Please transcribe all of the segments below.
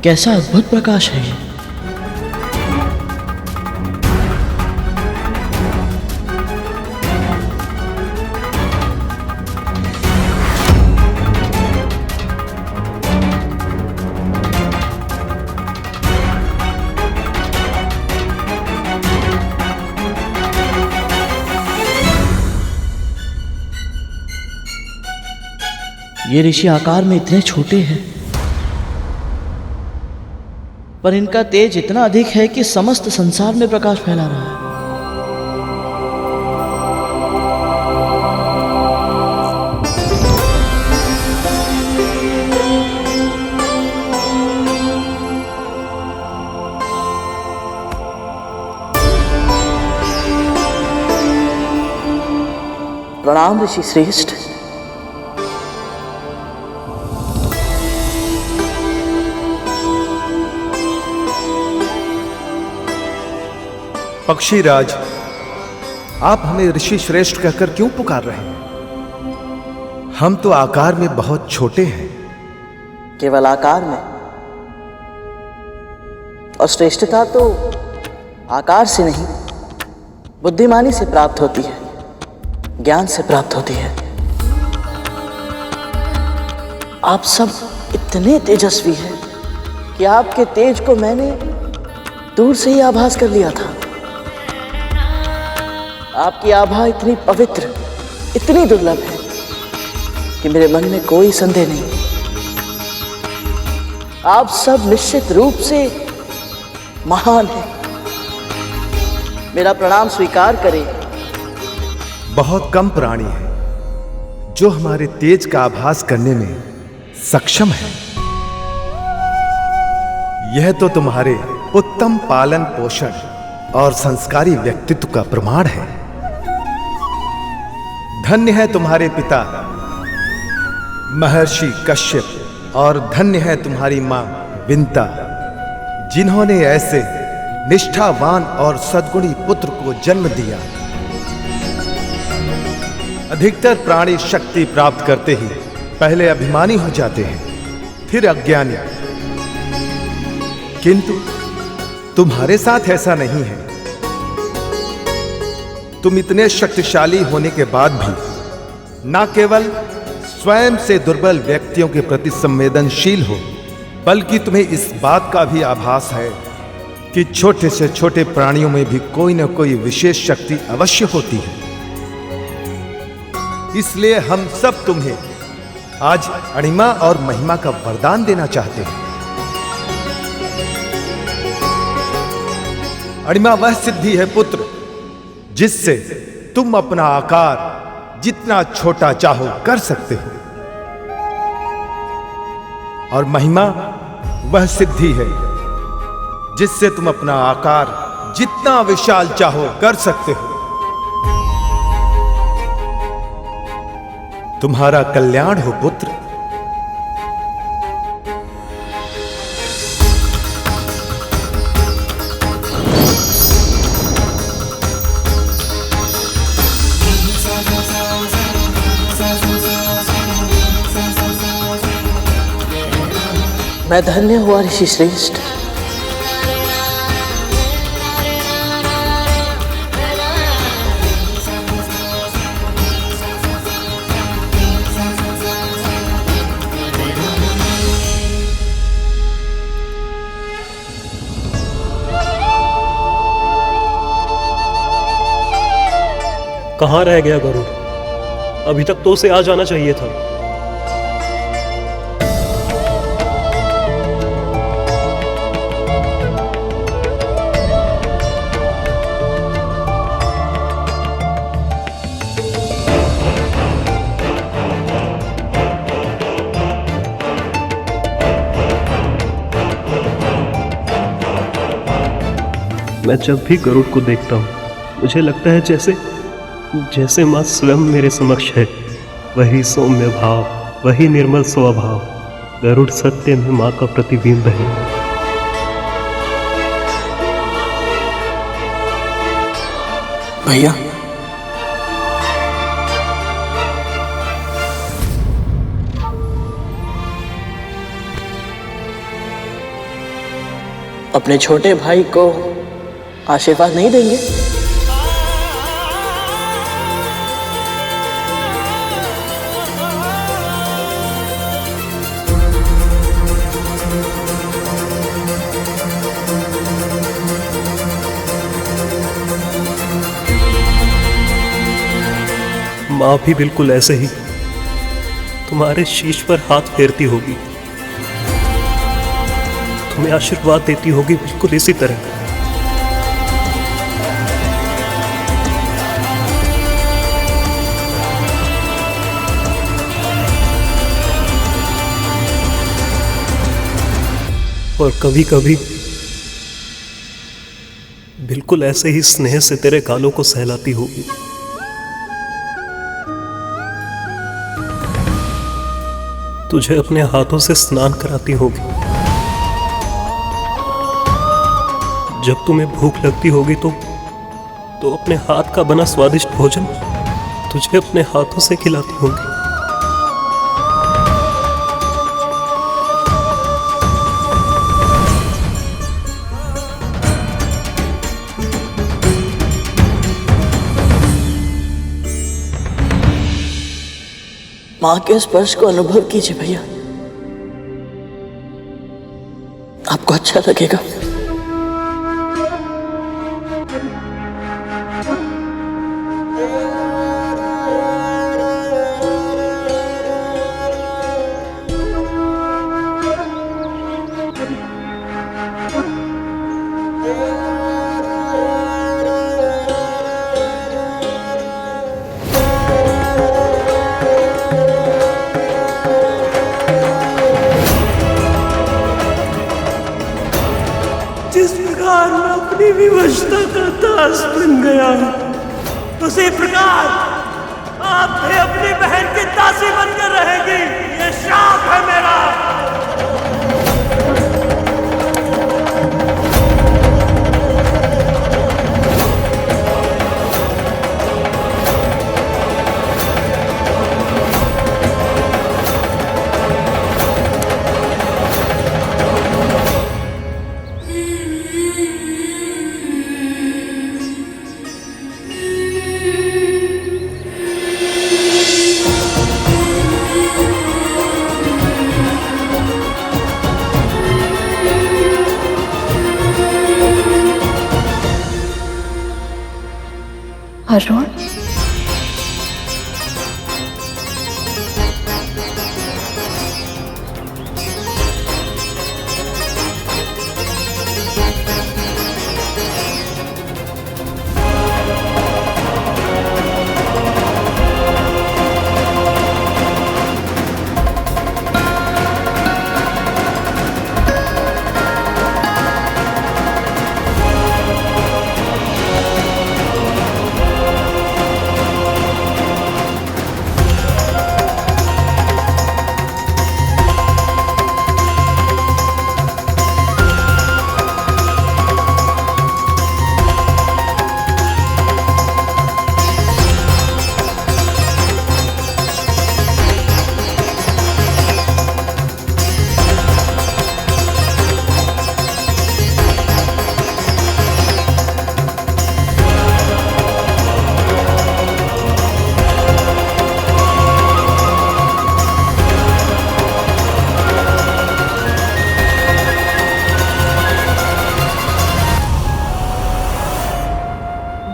कैसा अद्भुत प्रकाश है ये। ये ऋषि आकार में इतने छोटे हैं, पर इनका तेज इतना अधिक है कि समस्त संसार में प्रकाश फैला रहा है। प्रणाम ऋषि श्रेष्ठ। पक्षीराज, आप हमें ऋषि श्रेष्ठ कहकर क्यों पुकार रहे हैं? हम तो आकार में बहुत छोटे हैं। केवल आकार में? और श्रेष्ठता तो आकार से नहीं, बुद्धिमानी से प्राप्त होती है, ज्ञान से प्राप्त होती है। आप सब इतने तेजस्वी हैं कि आपके तेज को मैंने दूर से ही आभास कर लिया था। आपकी आभा इतनी पवित्र, इतनी दुर्लभ है कि मेरे मन में कोई संदेह नहीं। आप सब निश्चित रूप से महान हैं। मेरा प्रणाम स्वीकार करें। बहुत कम प्राणी हैं जो हमारे तेज का आभास करने में सक्षम है। यह तो तुम्हारे उत्तम पालन पोषण और संस्कारी व्यक्तित्व का प्रमाण है। धन्य है तुम्हारे पिता महर्षि कश्यप और धन्य है तुम्हारी मां विंता, जिन्होंने ऐसे निष्ठावान और सद्गुणी पुत्र को जन्म दिया। अधिकतर प्राणी शक्ति प्राप्त करते ही पहले अभिमानी हो जाते हैं, फिर अज्ञानी, किंतु तुम्हारे साथ ऐसा नहीं है। तुम इतने शक्तिशाली होने के बाद भी न केवल स्वयं से दुर्बल व्यक्तियों के प्रति संवेदनशील हो, बल्कि तुम्हें इस बात का भी आभास है कि छोटे से छोटे प्राणियों में भी कोई न कोई विशेष शक्ति अवश्य होती है। इसलिए हम सब तुम्हें आज अणिमा और महिमा का वरदान देना चाहते हैं। अणिमा वह सिद्धि है पुत्र, जिससे तुम अपना आकार जितना छोटा चाहो कर सकते हो, और महिमा वह सिद्धि है जिससे तुम अपना आकार जितना विशाल चाहो कर सकते हो। तुम्हारा कल्याण हो पुत्र। मैं धन्य हुआ ऋषि श्रेष्ठ। कहाँ रह गया गरुड़? अभी तक तो उसे आ जाना चाहिए था। मैं जब भी गरुड़ को देखता हूँ मुझे लगता है जैसे माँ स्वयं मेरे समक्ष है। वही सौम्य भाव, वही निर्मल स्वभाव, गरुड़ सत्य में माँ का प्रतिबिंब है। भैया, अपने छोटे भाई को आशीर्वाद नहीं देंगे? माँ भी बिल्कुल ऐसे ही तुम्हारे शीश पर हाथ फेरती होगी, तुम्हें आशीर्वाद देती होगी बिल्कुल इसी तरह। और कभी कभी बिल्कुल ऐसे ही स्नेह से तेरे गालों को सहलाती होगी। तुझे अपने हाथों से स्नान कराती होगी। जब तुम्हें भूख लगती होगी तो अपने हाथ का बना स्वादिष्ट भोजन तुझे अपने हाथों से खिलाती होगी। मां के स्पर्श को अनुभव कीजिए भैया, आपको अच्छा लगेगा। जिस प्रकार मैं अपनी विवशता का दास बन गया, उसी प्रकार आप भी अपनी बहन की दासी बनकर रहेंगी। ये श्राप है मेरा। अरुण,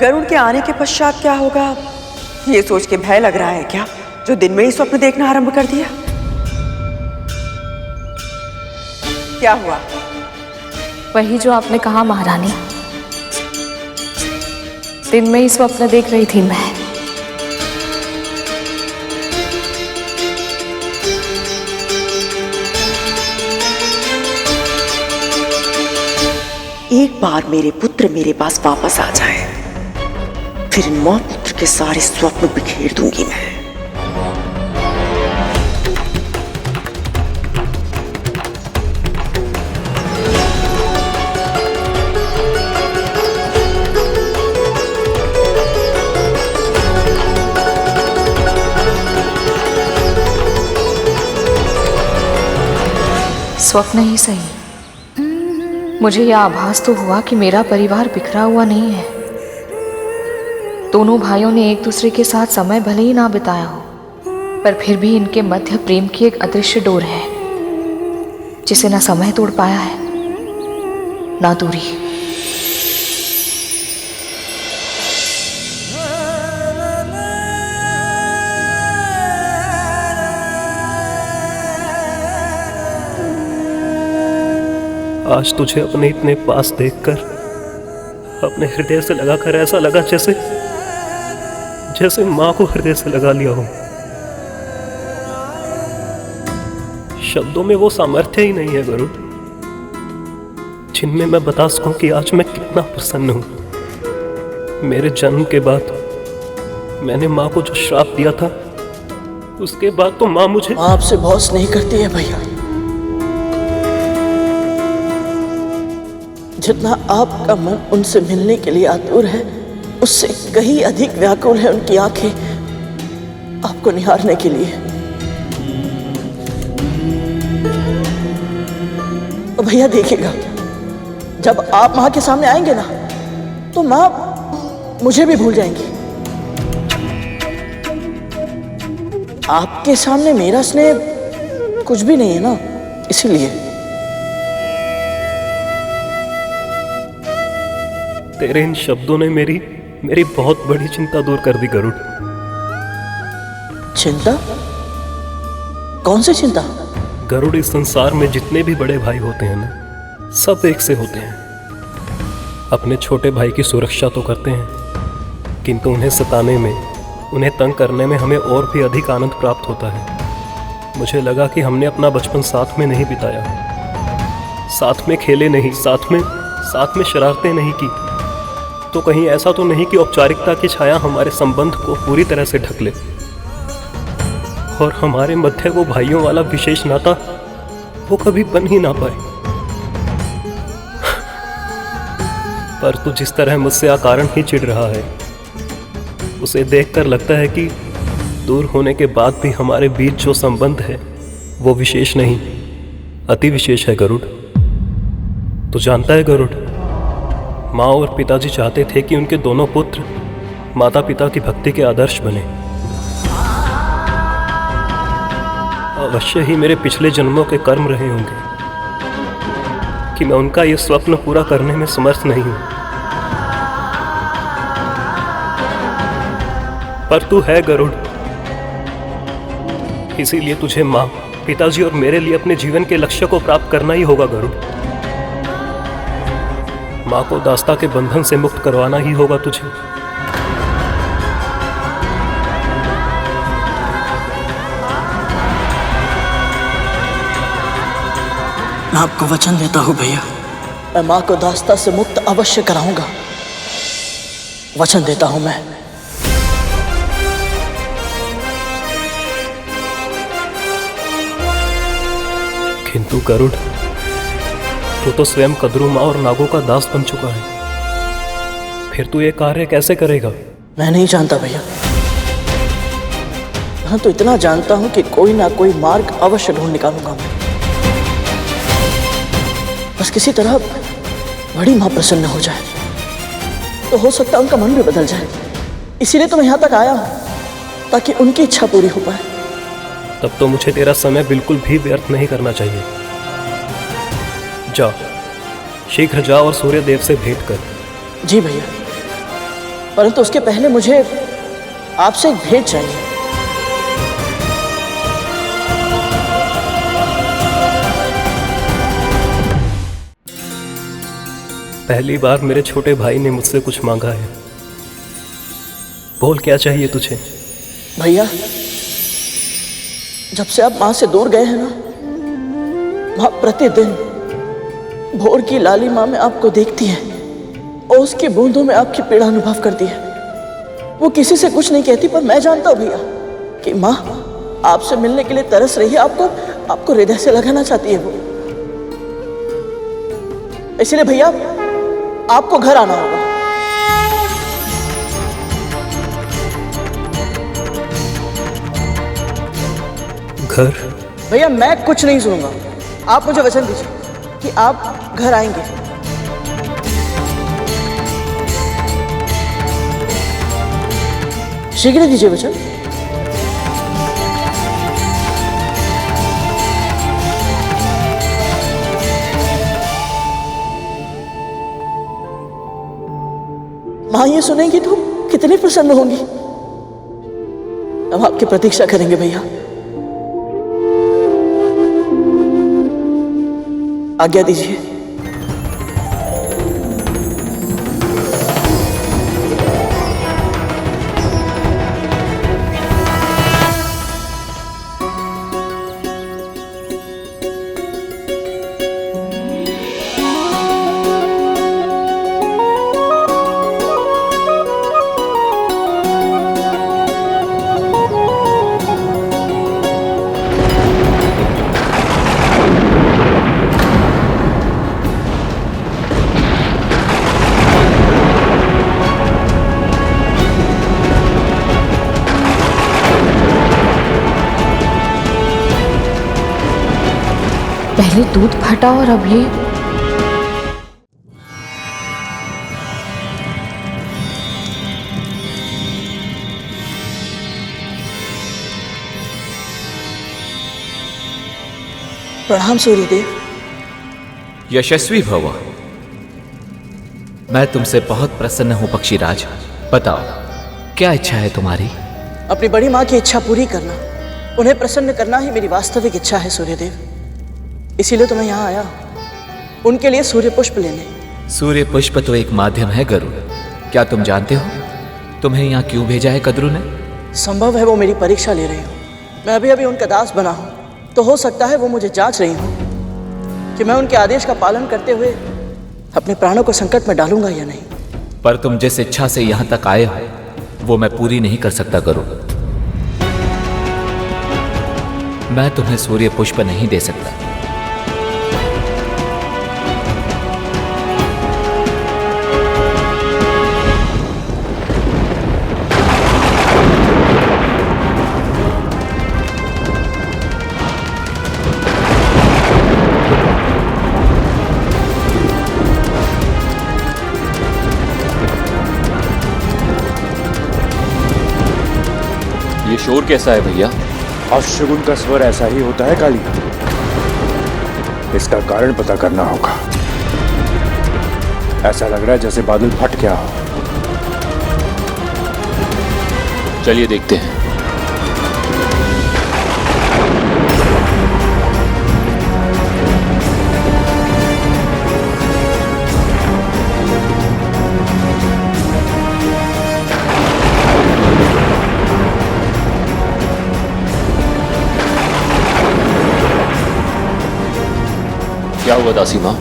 गरुड़ के आने के पश्चात क्या होगा, ये सोच के भय लग रहा है क्या, जो दिन में ही स्वप्न देखना आरंभ कर दिया? क्या हुआ? वही जो आपने कहा महारानी, दिन में ही स्वप्न देख रही थी मैं। एक बार मेरे पुत्र मेरे पास वापस आ जाए, फिर इन मौत पुत्र के सारे स्वप्न बिखेर दूंगी मैं। स्वप्न ही सही, मुझे यह आभास तो हुआ कि मेरा परिवार बिखरा हुआ नहीं है। दोनों भाइयों ने एक दूसरे के साथ समय भले ही ना बिताया हो, पर फिर भी इनके मध्य प्रेम की एक अदृश्य डोर है, जिसे ना समय तोड़ पाया है ना दूरी। आज तुझे अपने इतने पास देखकर अपने हृदय से लगाकर ऐसा लगा जैसे माँ को हृदय से लगा लिया हो। शब्दों में वो सामर्थ्य ही नहीं है गरुड़, जिनमें मैं बता सकूं कि आज मैं कितना प्रसन्न हूं। मेरे जन्म के बाद मैंने माँ को जो श्राप दिया था, उसके बाद तो माँ मुझे माँ आपसे बहुत स्नेह करती है भैया। जितना आपका मन उनसे मिलने के लिए आतुर है, उससे कहीं अधिक व्याकुल है उनकी आंखें आपको निहारने के लिए। तो भैया देखिएगा, जब आप माँ के सामने आएंगे ना, तो माँ मुझे भी भूल जाएंगी। आपके सामने मेरा स्नेह कुछ भी नहीं है ना, इसीलिए। तेरे इन शब्दों ने मेरी बहुत बड़ी चिंता दूर कर दी गरुड़। चिंता? कौन सी चिंता? गरुड़, इस संसार में जितने भी बड़े भाई होते हैं ना, सब एक से होते हैं। अपने छोटे भाई की सुरक्षा तो करते हैं, किंतु उन्हें सताने में, उन्हें तंग करने में हमें और भी अधिक आनंद प्राप्त होता है। मुझे लगा कि हमने अपना बचपन साथ में नहीं बिताया, साथ में खेले नहीं, साथ में शरारतें नहीं की, तो कहीं ऐसा तो नहीं कि औपचारिकता की छाया हमारे संबंध को पूरी तरह से ढक ले और हमारे मध्य वो भाइयों वाला विशेष नाता वो कभी बन ही ना पाए। पर तू जिस तरह मुझसे अकारण ही चिढ़ रहा है, उसे देखकर लगता है कि दूर होने के बाद भी हमारे बीच जो संबंध है वो विशेष नहीं, अति विशेष है गरुड़। तू जानता है गरुड़, माँ और पिताजी चाहते थे कि उनके दोनों पुत्र माता पिता की भक्ति के आदर्श बने। अवश्य ही मेरे पिछले जन्मों के कर्म रहे होंगे कि मैं उनका ये स्वप्न पूरा करने में समर्थ नहीं हूं। पर तू है गरुड़, इसीलिए तुझे माँ, पिताजी और मेरे लिए अपने जीवन के लक्ष्य को प्राप्त करना ही होगा गरुड़। माँ को दास्ता के बंधन से मुक्त करवाना ही होगा तुझे। मैं आपको वचन देता हूँ भैया, मैं माँ को दास्ता से मुक्त अवश्य कराऊंगा। वचन देता हूँ मैं। किंतु गरुड़, तू तो स्वयं कद्रू माँ और नागों का दास बन चुका है, फिर तू ये कार्य कैसे करेगा? मैं नहीं जानता भैया, हाँ तो इतना जानता हूं कि कोई ना कोई मार्ग अवश्य ढूंढ निकालूंगा मैं। बस किसी तरह बड़ी माँ प्रसन्न हो जाए तो हो सकता है उनका मन भी बदल जाए। इसीलिए तो मैं यहाँ तक आया हूँ, ताकि उनकी इच्छा पूरी हो पाए। तब तो मुझे तेरा समय बिल्कुल भी व्यर्थ नहीं करना चाहिए। जा, शीघ्र जा और सूर्य देव से भेंट कर। जी भैया, परंतु उसके पहले मुझे आपसे एक भेंट चाहिए। पहली बार मेरे छोटे भाई ने मुझसे कुछ मांगा है। बोल, क्या चाहिए तुझे? भैया, जब से आप माँ से दूर गए हैं ना, माँ प्रतिदिन भोर की लाली माँ में आपको देखती है और उसकी बूंदों में आपकी पीड़ा अनुभव करती है। वो किसी से कुछ नहीं कहती, पर मैं जानता हूँ भैया कि माँ आपसे मिलने के लिए तरस रही है, आपको हृदय से लगाना चाहती है वो। इसलिए भैया आपको घर आना होगा। घर? भैया मैं कुछ नहीं सुनूंगा, आप मुझे वचन दीजिए कि आप घर आएंगे। शीघ्र दीजिए वचन। माँ ये सुनेंगी तो कितनी प्रसन्न होंगी। हम आपकी प्रतीक्षा करेंगे भैया। आज्ञा दीजिए। पहले दूध फटा और अब ये। प्रणाम सूर्यदेव। यशस्वी भव। मैं तुमसे बहुत प्रसन्न हूं पक्षीराज। बताओ क्या इच्छा है तुम्हारी? अपनी बड़ी माँ की इच्छा पूरी करना, उन्हें प्रसन्न करना ही मेरी वास्तविक इच्छा है सूर्यदेव। इसीलिए तो मैं यहाँ आया हूँ, उनके लिए सूर्य पुष्प लेने। सूर्य पुष्प तो एक माध्यम है गरुड़। क्या तुम जानते हो तुम्हें यहाँ क्यों भेजा है कद्रु ने? संभव है वो मेरी परीक्षा ले रही हूँ। मैं अभी अभी उनका दास बना हूँ, तो हो सकता है वो मुझे जांच रही हूँ कि मैं उनके आदेश का पालन करते हुए अपने प्राणों को संकट में डालूंगा या नहीं। पर तुम जिस इच्छा से यहाँ तक आए हो वो मैं पूरी नहीं कर सकता गरुड़। मैं तुम्हें सूर्य पुष्प नहीं दे सकता। ये शोर कैसा है भैया? अपशगुन का स्वर ऐसा ही होता है काली। इसका कारण पता करना होगा। ऐसा लग रहा है जैसे बादल फट गया हो। चलिए देखते हैं। क्या हुआ दासी माँ?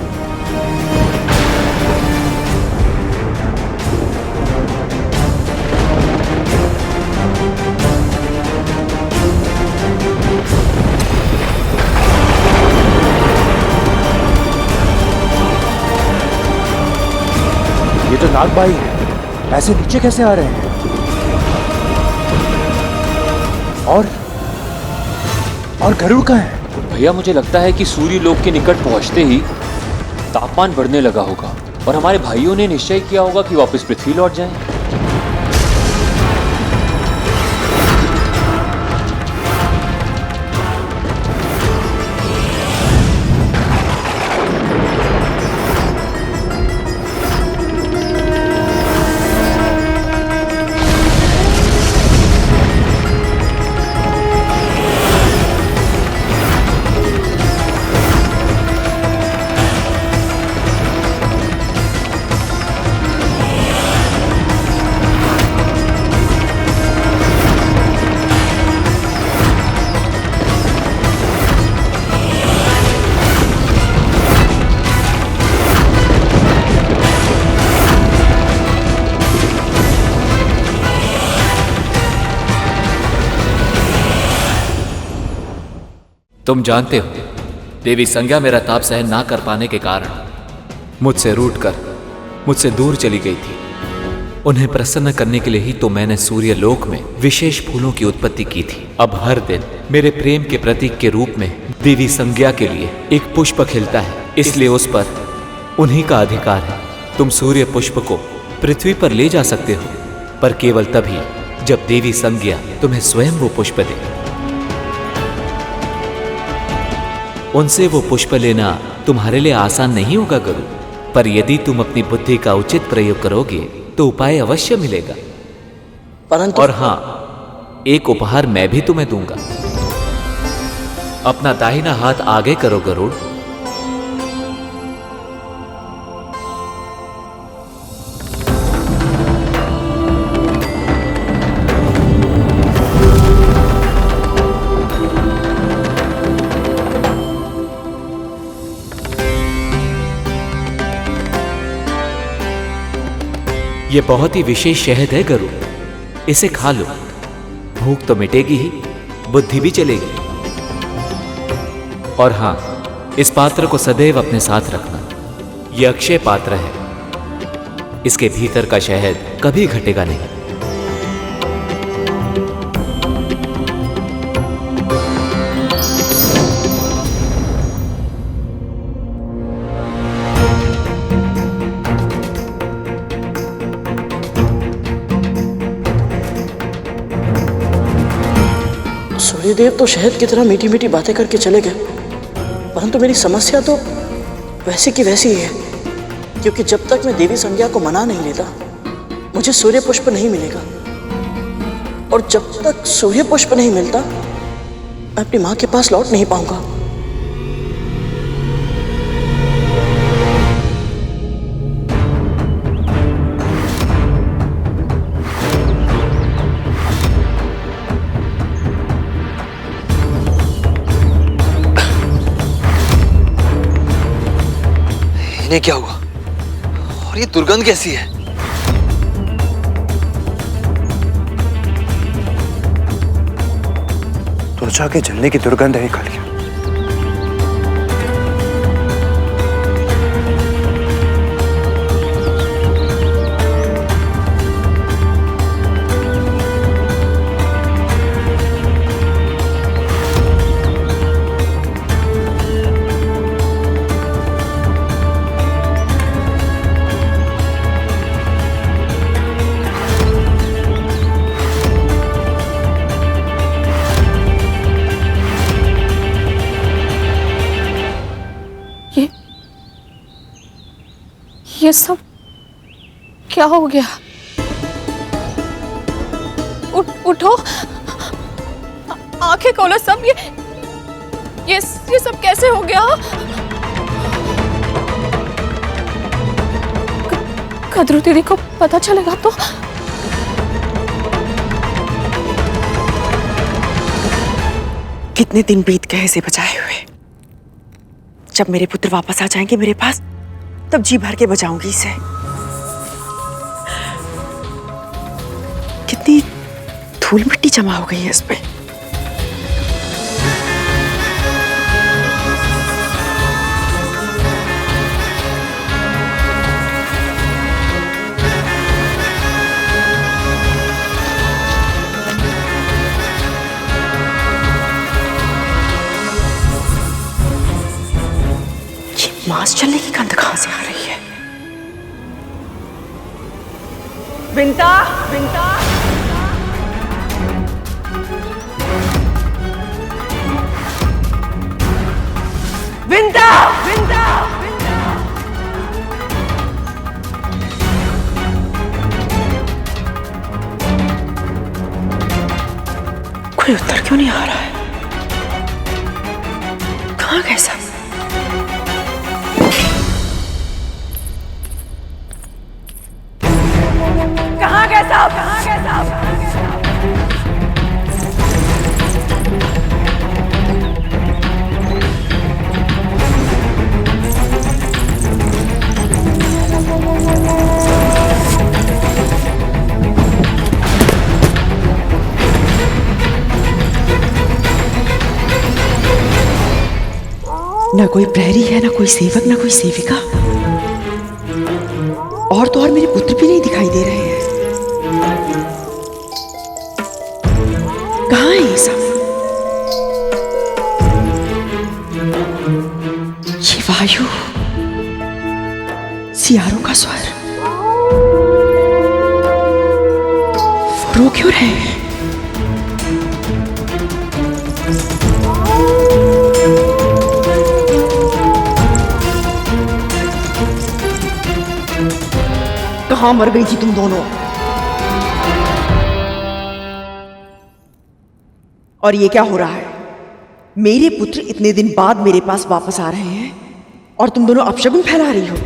ये तो नागबाई है। ऐसे नीचे कैसे आ रहे हैं? और गरुड़ का है? भैया मुझे लगता है कि सूर्य लोक के निकट पहुंचते ही तापमान बढ़ने लगा होगा और हमारे भाइयों ने निश्चय किया होगा कि वापस पृथ्वी लौट जाएं। तुम जानते हो देवी संज्ञा मेरा ताप सहन ना कर पाने के कारण मुझसे रूठकर मुझसे दूर चली गई थी। उन्हें प्रसन्न करने के लिए ही तो मैंने सूर्य लोक में विशेष फूलों की उत्पत्ति की थी। अब हर दिन मेरे प्रेम के प्रतीक के रूप में देवी संज्ञा के लिए एक पुष्प खिलता है, इसलिए उस पर उन्हीं का अधिकार है। तुम सूर्य पुष्प को पृथ्वी पर ले जा सकते हो, पर केवल तभी जब देवी संज्ञा तुम्हें स्वयं वो पुष्प दे। उनसे वो पुष्प लेना तुम्हारे लिए आसान नहीं होगा गुरु, पर यदि तुम अपनी बुद्धि का उचित प्रयोग करोगे तो उपाय अवश्य मिलेगा। परंतु और हां, एक उपहार मैं भी तुम्हें दूंगा। अपना दाहिना हाथ आगे करो गरुड़। ये बहुत ही विशेष शहद है गरुड़, इसे खा लो। भूख तो मिटेगी ही, बुद्धि भी चलेगी। और हां, इस पात्र को सदैव अपने साथ रखना। यह अक्षय पात्र है, इसके भीतर का शहद कभी घटेगा नहीं। सूर्यदेव तो शहद की तरह मीठी मीठी बातें करके चले गए, परंतु मेरी समस्या तो वैसी की वैसी ही है, क्योंकि जब तक मैं देवी संज्ञा को मना नहीं लेता मुझे सूर्य पुष्प नहीं मिलेगा, और जब तक सूर्य पुष्प नहीं मिलता मैं अपनी मां के पास लौट नहीं पाऊंगा। इन्हें क्या हुआ और ये दुर्गंध कैसी है? त्वचा के जलने की दुर्गंध है कालिया। ये सब क्या हो गया? उठो, आंखें खोलो सब। ये सब कैसे हो गया? कद्रू दीदी को पता चलेगा तो? कितने दिन बीत गए इसे बचाए हुए। जब मेरे पुत्र वापस आ जाएंगे मेरे पास, तब जी भर के बचाऊंगी इसे। कितनी धूल मिट्टी जमा हो गई है इस पे। मांस चलने की गंध कहां से आ रही है? विंता, विंता, विंता, विंता, कोई उत्तर क्यों नहीं आ रहा है? कहां गए सब? कहां गए सब? कहां गए सब? न कोई प्रहरी है, न कोई सेवक, न कोई सेविका, और तो और मेरे पुत्र भी नहीं दिखाई दे रहे हैं। कहाँ है ये सब? ये वायु, सियारों का स्वर, वो आप रो क्यों रहे हैं? कहां मर गई थी तुम दोनों? और ये क्या हो रहा है? मेरे पुत्र इतने दिन बाद मेरे पास वापस आ रहे हैं और तुम दोनों अपशगुन फैला रही हो।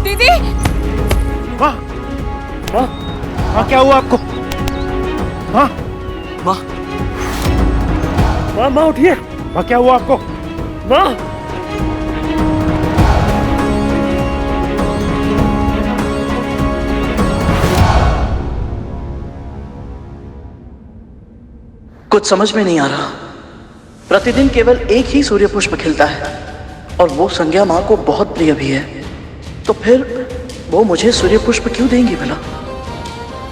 दीदी! माँ! माँ! माँ क्या हुआ आपको? माँ! माँ! माँ माँ उठिए! माँ क्या हुआ आपको? माँ! कुछ समझ में नहीं आ रहा। प्रतिदिन केवल एक ही सूर्य पुष्प खिलता है और वो संज्ञा माँ को बहुत प्रिय भी है। तो फिर वो मुझे सूर्य पुष्प क्यों देंगी भला?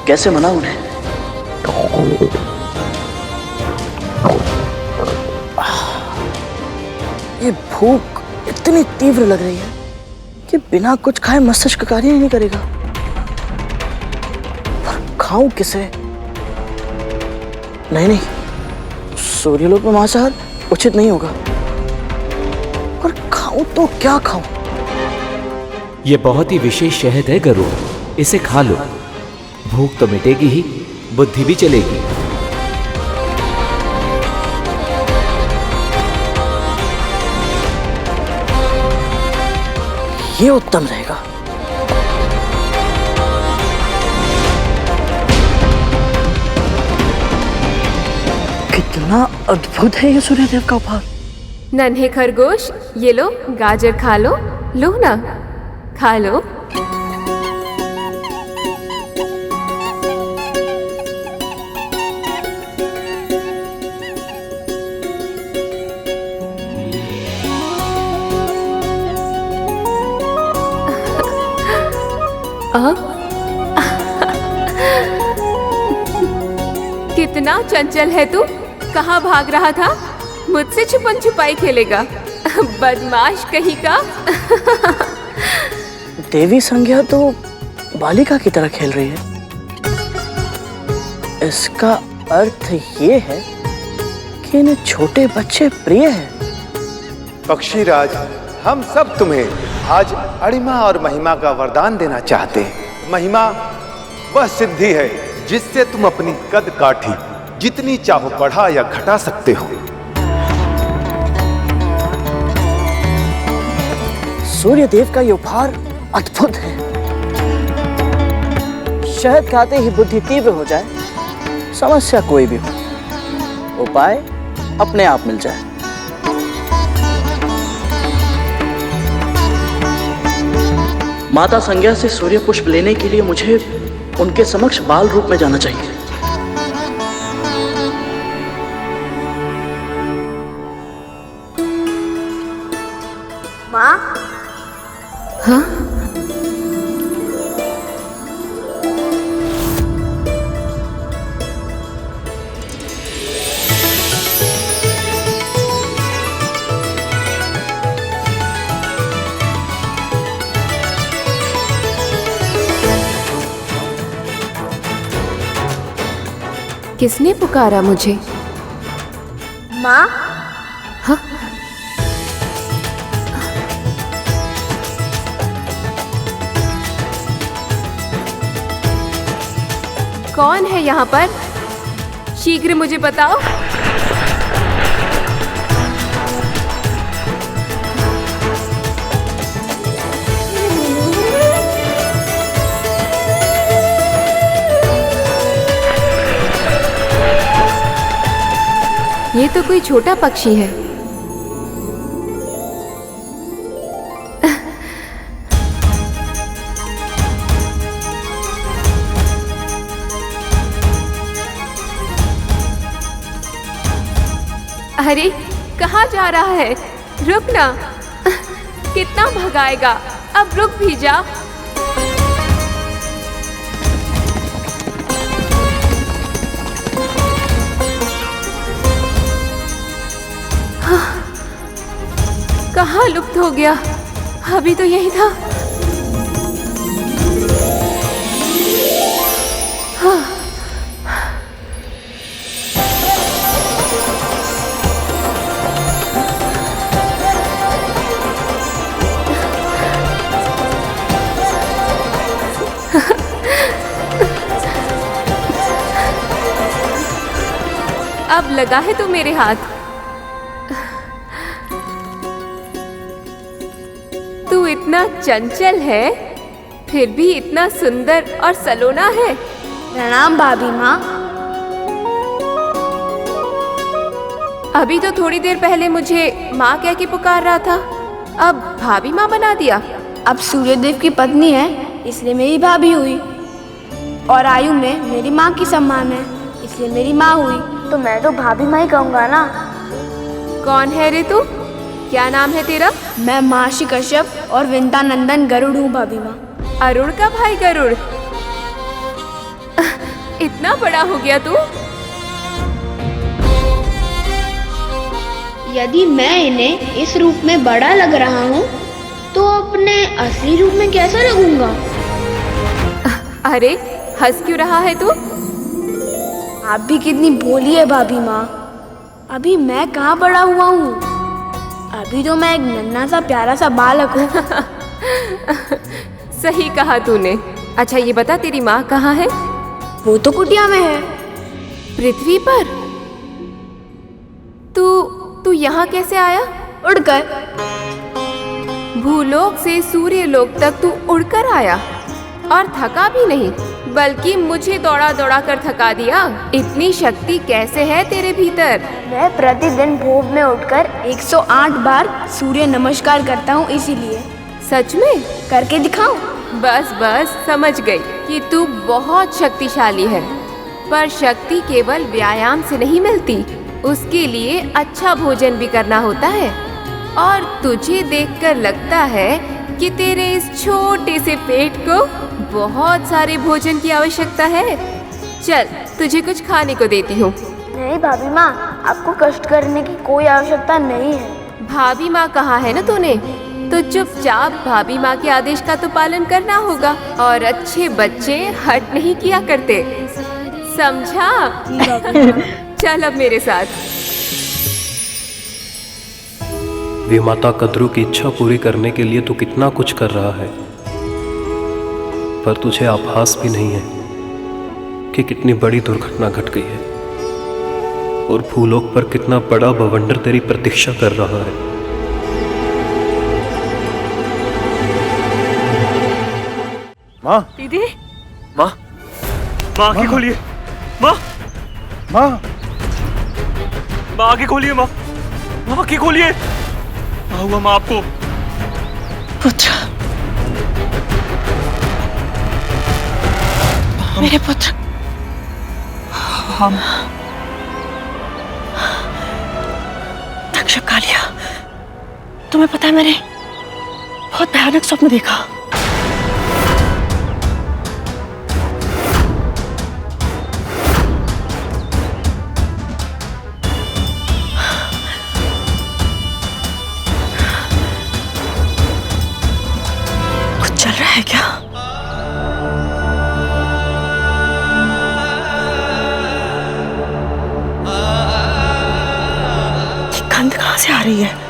कैसे मनाऊं उन्हें? ये भूख इतनी तीव्र लग रही है कि बिना कुछ खाए मस्तिष्क कार्य ही नहीं करेगा। पर खाऊं किसे? नहीं, सूर्यलोक में मांसाहार उचित नहीं होगा। और खाऊं तो क्या खाऊं? ये बहुत ही विशेष शहद है गरुड़, इसे खा लो। भूख तो मिटेगी ही, बुद्धि भी चलेगी। ये उत्तम रहेगा। कितना अद्भुत है ये सूर्यदेव का उपहार। नन्हे खरगोश, ये लो गाजर खा लो। लो ना, खा लो। कितना चंचल है तू। कहाँ भाग रहा था? मुझसे छुपन छुपाई खेलेगा, बदमाश कहीं का। देवी संज्ञा तो बालिका की तरह खेल रही है। इसका अर्थ ये है कि इन्हें छोटे बच्चे प्रिय हैं। पक्षीराज, हम सब तुम्हें आज अणिमा और महिमा का वरदान देना चाहते हैं। महिमा वह सिद्धि है जिससे तुम अपनी कद काठी जितनी चाहो बढ़ा या घटा सकते हो। सूर्यदेव का ये उपहार अद्भुत है। शहद खाते ही बुद्धि तीव्र हो जाए, समस्या कोई भी हो, उपाय अपने आप मिल जाए। माता संज्ञा से सूर्य पुष्प लेने के लिए मुझे उनके समक्ष बाल रूप में जाना चाहिए। माँ। हाँ? किसने पुकारा मुझे? माँ। हाँ? कौन है यहाँ पर? शीघ्र मुझे बताओ। ये तो कोई छोटा पक्षी है। अरे कहाँ जा रहा है? रुक ना। कितना भगाएगा? अब रुक भी जा। कहाँ लुप्त हो गया? अभी तो यही था। हाँ। अब लगा है तो मेरे हाथ। तू इतना चंचल है, फिर भी इतना सुंदर और सलोना है। प्रणाम भाभी माँ। अभी तो थोड़ी देर पहले मुझे माँ कह के पुकार रहा था, अब भाभी माँ बना दिया। अब सूर्यदेव की पत्नी है, इसलिए मेरी भाभी हुई, और आयु में मेरी माँ की सम्मान है, इसलिए मेरी माँ हुई। तो मैं तो भाभी माँ ही कहूँगा ना। कौन है रे तू? क्या नाम है तेरा? मैं महर्षि कश्यप और विंता नंदन गरुड़ हूँ भाभी माँ। अरुण का भाई गरुड़? इतना बड़ा हो गया तू? यदि मैं इन्हें इस रूप में बड़ा लग रहा हूँ, तो अपने असली रूप में कैसा लगूंगा? अरे हंस क्यों रहा है तू? आप भी कितनी भोली है भाभी माँ। अभी मैं कहाँ बड़ा हुआ हूँ? अभी तो मैं एक नन्हा सा प्यारा सा बालक हूँ। सही कहा तूने। अच्छा ये बता, तेरी माँ कहाँ है? वो तो कुटिया में है। पृथ्वी पर? तू यहाँ कैसे आया? उड़कर। भूलोक से सूर्यलोक तक तू उड़कर आया, और थका भी नहीं, बल्कि मुझे दौड़ा दौड़ा कर थका दिया। इतनी शक्ति कैसे है तेरे भीतर? मैं प्रतिदिन भोर में उठकर 108 बार सूर्य नमस्कार करता हूँ, इसीलिए। सच में? करके दिखाऊं? बस बस समझ गई कि तू बहुत शक्तिशाली है, पर शक्ति केवल व्यायाम से नहीं मिलती, उसके लिए अच्छा भोजन भी करना होता है। और तुझे देखकर लगता है कि तेरे इस छोटे से पेट को बहुत सारे भोजन की आवश्यकता है। चल तुझे कुछ खाने को देती हूँ। नहीं भाभी माँ, आपको कष्ट करने की कोई आवश्यकता नहीं है। भाभी माँ कहा है ना तूने, तो चुपचाप भाभी माँ के आदेश का तो पालन करना होगा, और अच्छे बच्चे हट नहीं किया करते, समझा? चल अब मेरे साथ। विमाता कद्रू की इच्छा पूरी करने के लिए तू कितना कुछ कर रहा है, पर तुझे आभास भी नहीं है कि कितनी बड़ी दुर्घटना घट गई है, और भूलोक पर कितना बड़ा बवंडर तेरी प्रतीक्षा कर रहा है। माँ। दीदी। माँ, माँ आंखें खोलिए। माँ, माँ, माँ आंखें खोलिए। माँ, माँ आंखें खोलिए। क्या हुआ माँ आपको? पुत्र, मेरे पुत्र, हम तक्षक कालिया, तुम्हें पता है मैंने बहुत भयानक स्वप्न देखा। कुछ चल रहा है क्या? ये गंध कहां से आ रही है?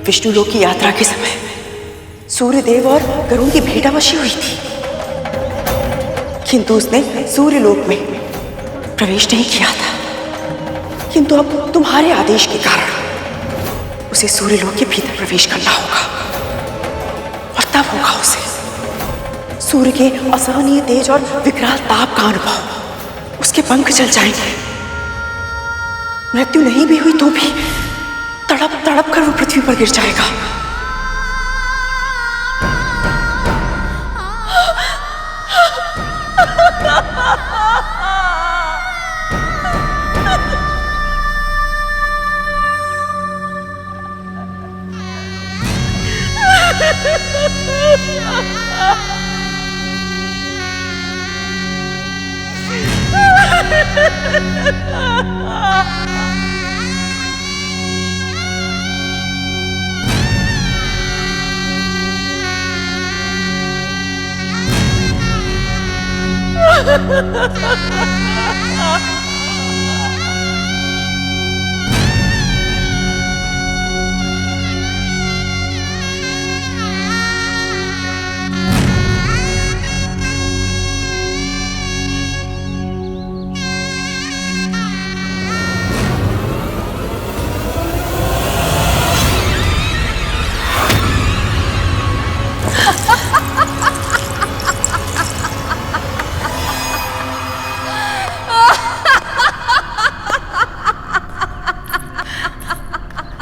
विष्णु लोक की यात्रा के समय सूर्यदेव और गरुण की भेंटावशी हुई थी, किंतु उसने सूर्यलोक में प्रवेश नहीं किया था। किंतु अब तुम्हारे आदेश के कारण उसे सूर्यलोक के भीतर प्रवेश करना होगा, और तब होगा उसे सूर्य के असहनीय तेज और विकराल ताप का अनुभव। उसके पंख जल जाएंगे, मृत्यु नहीं भी हुई तो भी तड़प तड़प कर वो पृथ्वी पर गिर जाएगा।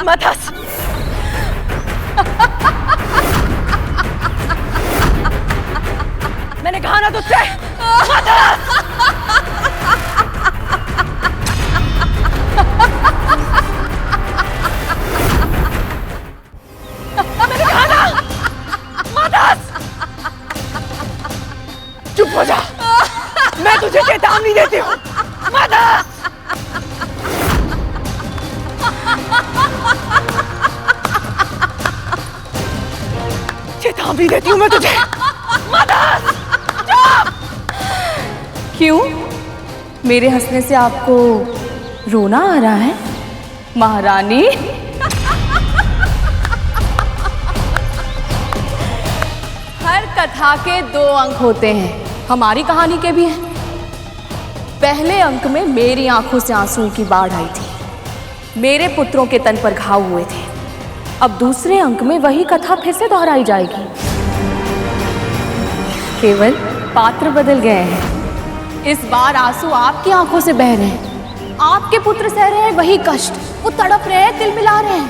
मदस, मैंने कहा ना तुझसे, मदस! मैंने कहा ना, मदस! चुप हो जा, मैं तुझे चेतावनी देती हूँ, मदस! चेतावनी देती हूँ मैं तुझे, मदस! चुप! क्यों? मेरे हंसने से आपको रोना आ रहा है, महारानी? हर कथा के 2 अंक होते हैं, हमारी कहानी के भी हैं। पहले अंक में मेरी आंखों से आंसुओं की बाढ़ आई थी, मेरे पुत्रों के तन पर घाव हुए थे। अब दूसरे अंक में वही कथा फिर से दोहराई जाएगी, केवल पात्र बदल गए हैं। इस बार आंसू आपकी आंखों से बह रहे हैं, आपके पुत्र सह रहे हैं वही कष्ट, वो तड़प रहे हैं, तिलमिला रहे हैं,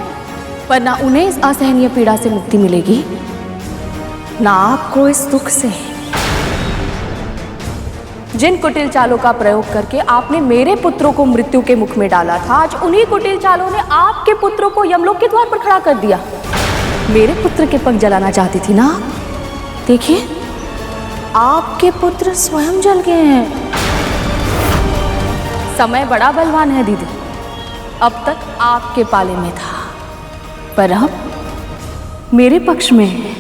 पर ना उन्हें इस असहनीय पीड़ा से मुक्ति मिलेगी, ना आपको इस दुख से। जिन कुटिल चालों का प्रयोग करके आपने मेरे पुत्रों को मृत्यु के मुख में डाला था, आज उन्हीं कुटिल चालों ने आपके पुत्रों को यमलोक के द्वार पर खड़ा कर दिया। मेरे पुत्र के पंख जलाना चाहती थी ना, देखिए आपके पुत्र स्वयं जल गए हैं। समय बड़ा बलवान है दीदी, अब तक आपके पाले में था, पर अब मेरे पक्ष में है।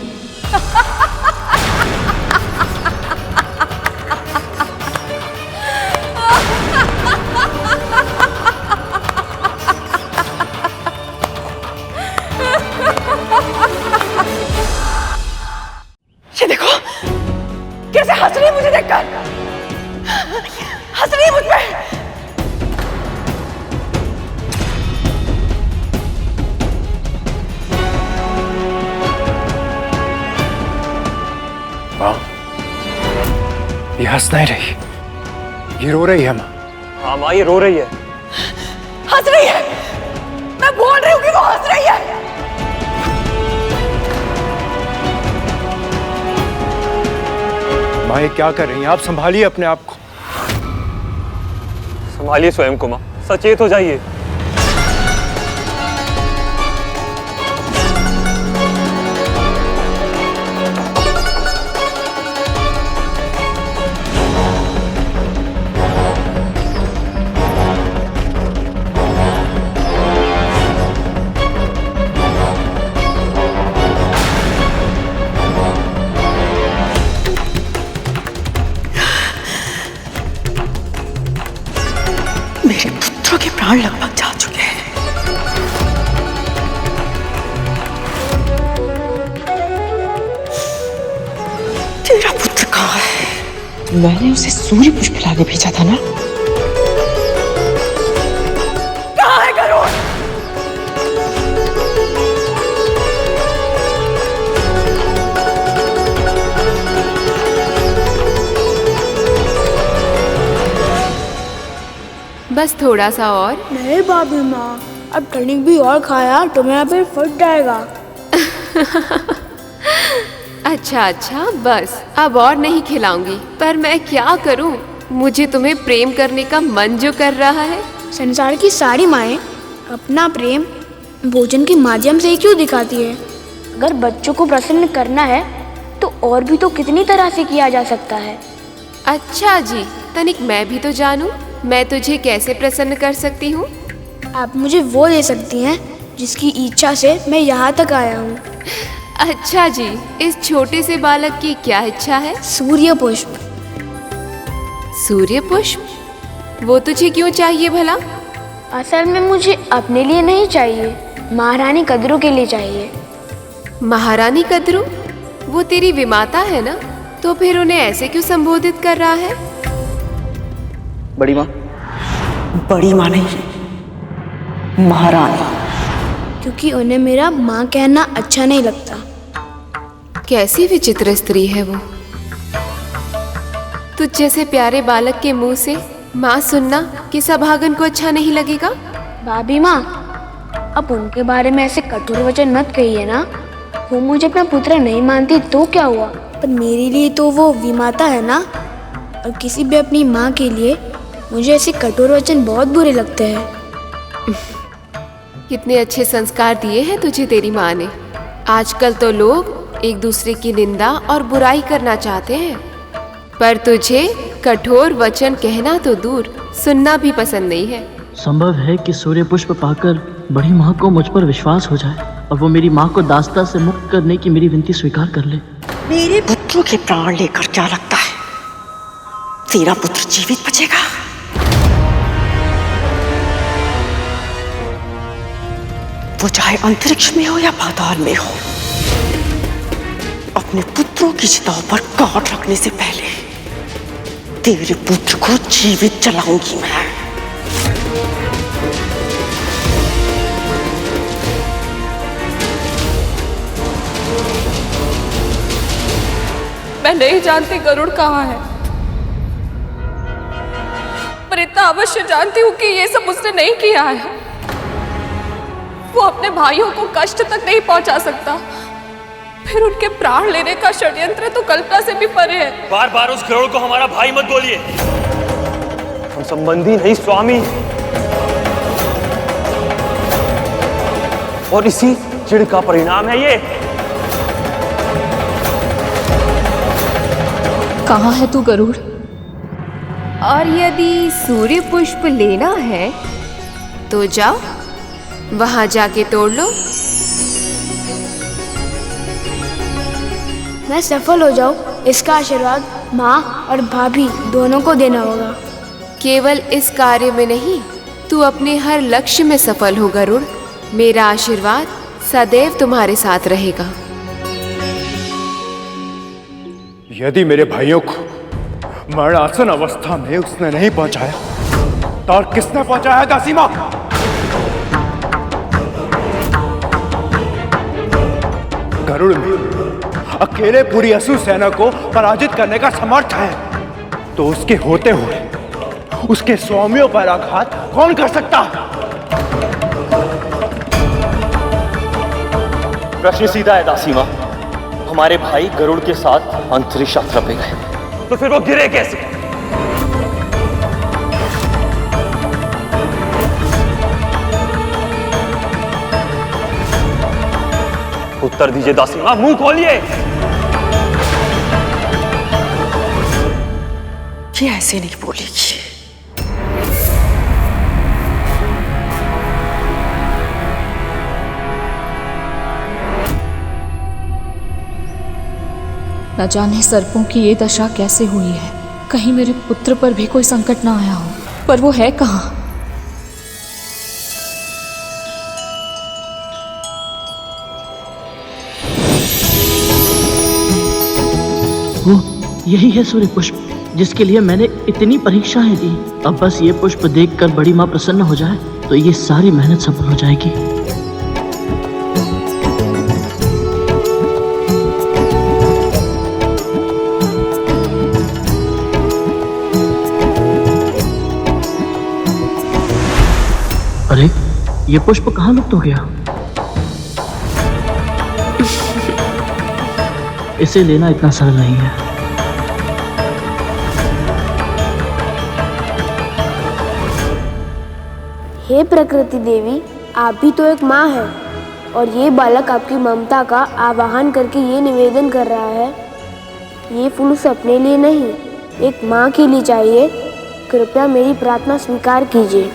हंस रही है मुझ पे। माँ, ये हंस नहीं रही, ये रो रही है माँ। हाँ माँ, ये रो रही है। हंस रही है, मैं बोल रही हूँ कि वो हंस रही है। माँ, ये क्या कर रही हैं आप? संभालिए अपने आप को। संभालिए स्वयं को माँ, सचेत हो जाइए। मेरे पुत्रों के प्राण लगभग जा चुके हैं। तेरा पुत्र कहाँ है? मैंने उसे सूर्य पुष्प लाने भेजा था ना? कहाँ है गरुड़? बस थोड़ा सा और। नहीं भाभी माँ, अब टनिक भी और खाया तो मेरा पेट फट जाएगा। अच्छा अच्छा, बस अब और नहीं खिलाऊंगी। पर मैं क्या करूं, मुझे तुम्हें प्रेम करने का मन जो कर रहा है। संसार की सारी माएँ अपना प्रेम भोजन के माध्यम से ही क्यों दिखाती है? अगर बच्चों को प्रसन्न करना है तो और भी तो कितनी तरह से किया जा सकता है। अच्छा जी, तनिक मैं भी तो जानूं, मैं तुझे कैसे प्रसन्न कर सकती हूँ? आप मुझे वो दे सकती हैं जिसकी इच्छा से मैं यहाँ तक आया हूँ। अच्छा जी, इस छोटे से बालक की क्या इच्छा है? सूर्य पुष्प। सूर्य पुष्प? वो तुझे क्यों चाहिए भला? असल में मुझे अपने लिए नहीं चाहिए, महारानी कद्रू के लिए चाहिए। महारानी कद्रू? वो तेरी विमाता है ना, तो फिर उन्हें ऐसे क्यों संबोधित कर रहा है? बड़ी माँ? बड़ी माँ नहीं, महारानी। क्योंकि उन्हें मेरा माँ कहना अच्छा नहीं लगता। कैसी विचित्र स्त्री है वो। तुझ जैसे प्यारे बालक के मुंह से माँ सुनना किस अभागन को अच्छा नहीं लगेगा? भाभी माँ, अब उनके बारे में ऐसे कठोर वचन मत कहिए ना। वो मुझे अपना पुत्र नहीं मानती तो क्या हुआ, पर मेरे लिए तो वो विमाता है ना। और किसी भी अपनी माँ के लिए मुझे ऐसे कठोर वचन बहुत बुरे लगते हैं। कितने अच्छे संस्कार दिए हैं तुझे तेरी माँ ने। आजकल तो लोग एक दूसरे की निंदा और बुराई करना चाहते हैं, पर तुझे कठोर वचन कहना तो दूर, सुनना भी पसंद नहीं है। संभव है कि सूर्य पुष्प पाकर बड़ी माँ को मुझ पर विश्वास हो जाए और वो मेरी माँ को दास्ता से मुक्त करने की मेरी विनती स्वीकार कर ले। मेरे पुत्रों के प्राण लेकर क्या लगता है तेरा पुत्र जीवित बचेगा? वो चाहे अंतरिक्ष में हो या पाताल में हो, अपने पुत्रों की चिताओं पर काट रखने से पहले तेरे पुत्र को जीवित जलाऊंगी मैं। मैं नहीं जानती गरुड़ कहाँ है, पर इतना अवश्य जानती हूँ कि ये सब उसने नहीं किया है। वो अपने भाइयों को कष्ट तक नहीं पहुंचा सकता, फिर उनके प्राण लेने का षड्यंत्र तो कल्पना से भी परे है। बार बार उस गरुड़ को हमारा भाई मत बोलिए। हम संबंधी नहीं, स्वामी। और इसी चिढ़ का परिणाम है ये। कहाँ है तू गरुड़? और यदि सूर्य पुष्प लेना है तो जाओ, वहां जाके तोड़ लो। मैं सफल हो जाऊं, इसका आशीर्वाद माँ और भाभी दोनों को देना होगा। केवल इस कार्य में नहीं, तू अपने हर लक्ष्य में सफल हो गरुड़। मेरा आशीर्वाद सदैव तुम्हारे साथ रहेगा। यदि मेरे भाइयों को मरणासन अवस्था में उसने नहीं पहुंचाया तो और किसने पहुंचाया दासी मां? गरुड़ में अकेले पूरी असुर सेना को पराजित करने का समर्थ है, तो उसके होते हुए उसके स्वामियों पर आघात कौन कर सकता? प्रश्न सीधा है दासी मां। हमारे भाई गरुड़ के साथ अंतरिक्ष यात्रा पे गए, तो फिर वो गिरे कैसे? उत्तर दीजिए दासी मां, मुंह खोलिए। ये ऐसे नहीं बोलेगी। न जाने सर्पों की ये दशा कैसे हुई है। कहीं मेरे पुत्र पर भी कोई संकट ना आया हो, पर वो है कहाँ? वो यही है सूर्य पुष्प जिसके लिए मैंने इतनी परीक्षाएं दी। अब बस ये पुष्प देखकर बड़ी माँ प्रसन्न हो जाए तो ये सारी मेहनत सफल हो जाएगी। अरे ये पुष्प कहाँ लुप्त हो गया? इसे लेना इतना सरल नहीं है। हे प्रकृति देवी, आप भी तो एक माँ है और ये बालक आपकी ममता का आवाहन करके ये निवेदन कर रहा है। ये फूल उसे अपने लिए नहीं, एक माँ के लिए चाहिए। कृपया मेरी प्रार्थना स्वीकार कीजिए,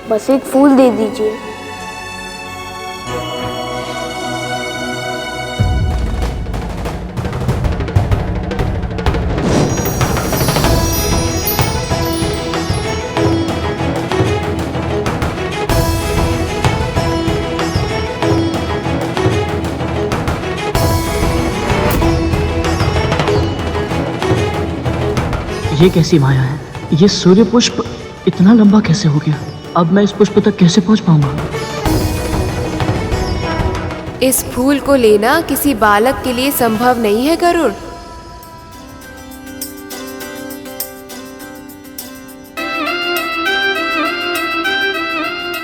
बस एक फूल दे दीजिए। ये कैसी माया है? ये सूर्य पुष्प इतना लंबा कैसे हो गया? अब मैं इस पुष्प तक कैसे पहुंच पाऊंगा? इस फूल को लेना किसी बालक के लिए संभव नहीं है गरुड़।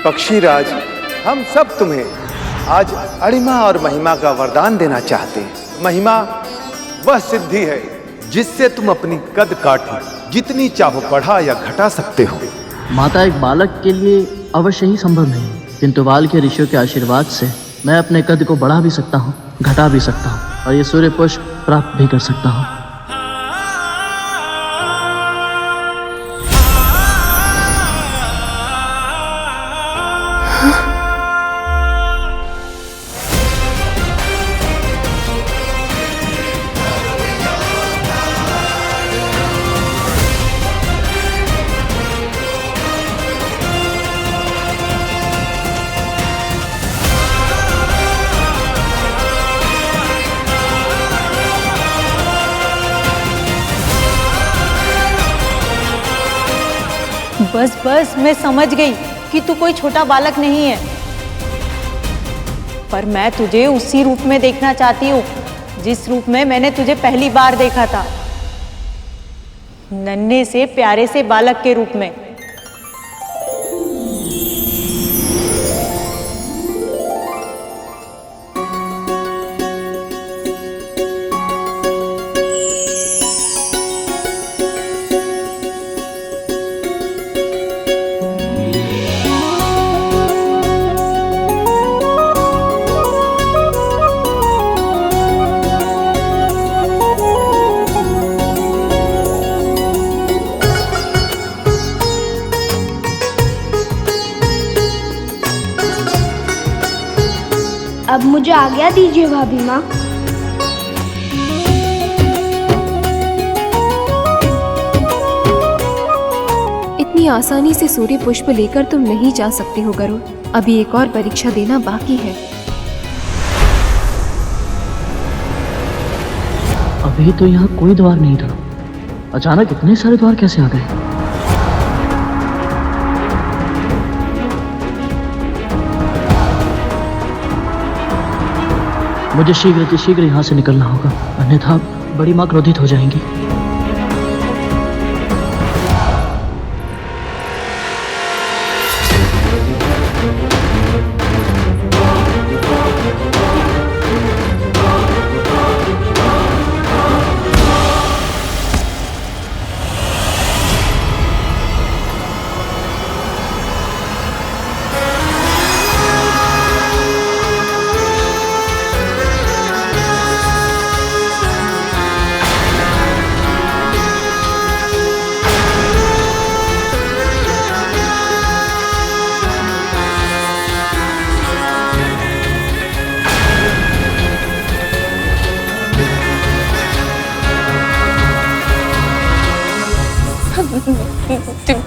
पक्षीराज, हम सब तुम्हें आज अणिमा और महिमा का वरदान देना चाहते हैं। महिमा वह सिद्धि है जिससे तुम अपनी कद काठी जितनी चाहो बढ़ा या घटा सकते हो। माता, एक बालक के लिए अवश्य ही संभव नहीं, किंतु बाल के ऋषियों के आशीर्वाद से मैं अपने कद को बढ़ा भी सकता हूँ, घटा भी सकता हूँ और ये सूर्य पुष्प प्राप्त भी कर सकता हूँ। बस बस, मैं समझ गई कि तू कोई छोटा बालक नहीं है, पर मैं तुझे उसी रूप में देखना चाहती हूँ जिस रूप में मैंने तुझे पहली बार देखा था, नन्हे से प्यारे से बालक के रूप में। अब मुझे आज्ञा दीजिए भाभी माँ। इतनी आसानी से सूर्य पुष्प लेकर तुम नहीं जा सकते हो गरुड़। अभी एक और परीक्षा देना बाकी है। अभी तो यहाँ कोई द्वार नहीं था, अचानक इतने सारे द्वार कैसे आ गए? मुझे शीघ्र यहाँ से निकलना होगा, अन्यथा बड़ी माँ क्रोधित हो जाएंगी।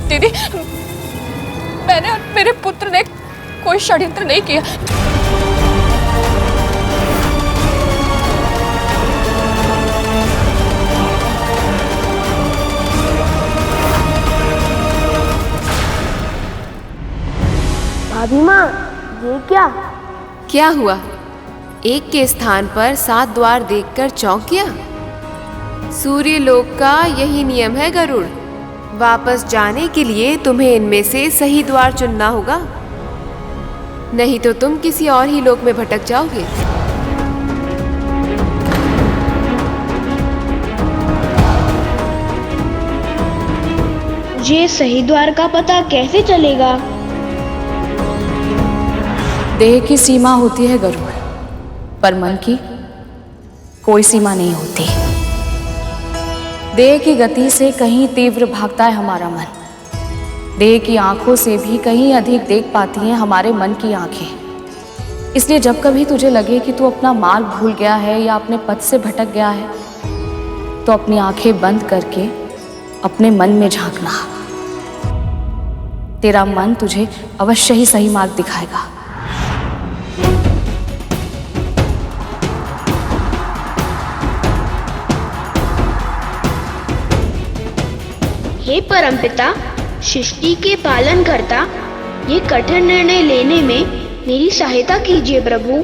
दीदी, मैंने और मेरे पुत्र ने कोई षड्यंत्र नहीं किया। भाभी माँ, ये क्या हुआ? एक के स्थान पर 7 द्वार देखकर चौंक गया? सूर्य लोक का यही नियम है गरुड़। वापस जाने के लिए तुम्हें इनमें से सही द्वार चुनना होगा, नहीं तो तुम किसी और ही लोक में भटक जाओगे। मुझे सही द्वार का पता कैसे चलेगा? देह की सीमा होती है गरुड़, पर मन की कोई सीमा नहीं होती। देह की गति से कहीं तीव्र भागता है हमारा मन। देह की आंखों से भी कहीं अधिक देख पाती हैं हमारे मन की आंखें। इसलिए जब कभी तुझे लगे कि तू अपना मार्ग भूल गया है या अपने पथ से भटक गया है, तो अपनी आंखें बंद करके अपने मन में झांकना। तेरा मन तुझे अवश्य ही सही मार्ग दिखाएगा। हे परमपिता, सृष्टि के पालन करता, ये कठिन निर्णय लेने में मेरी सहायता कीजिए प्रभु।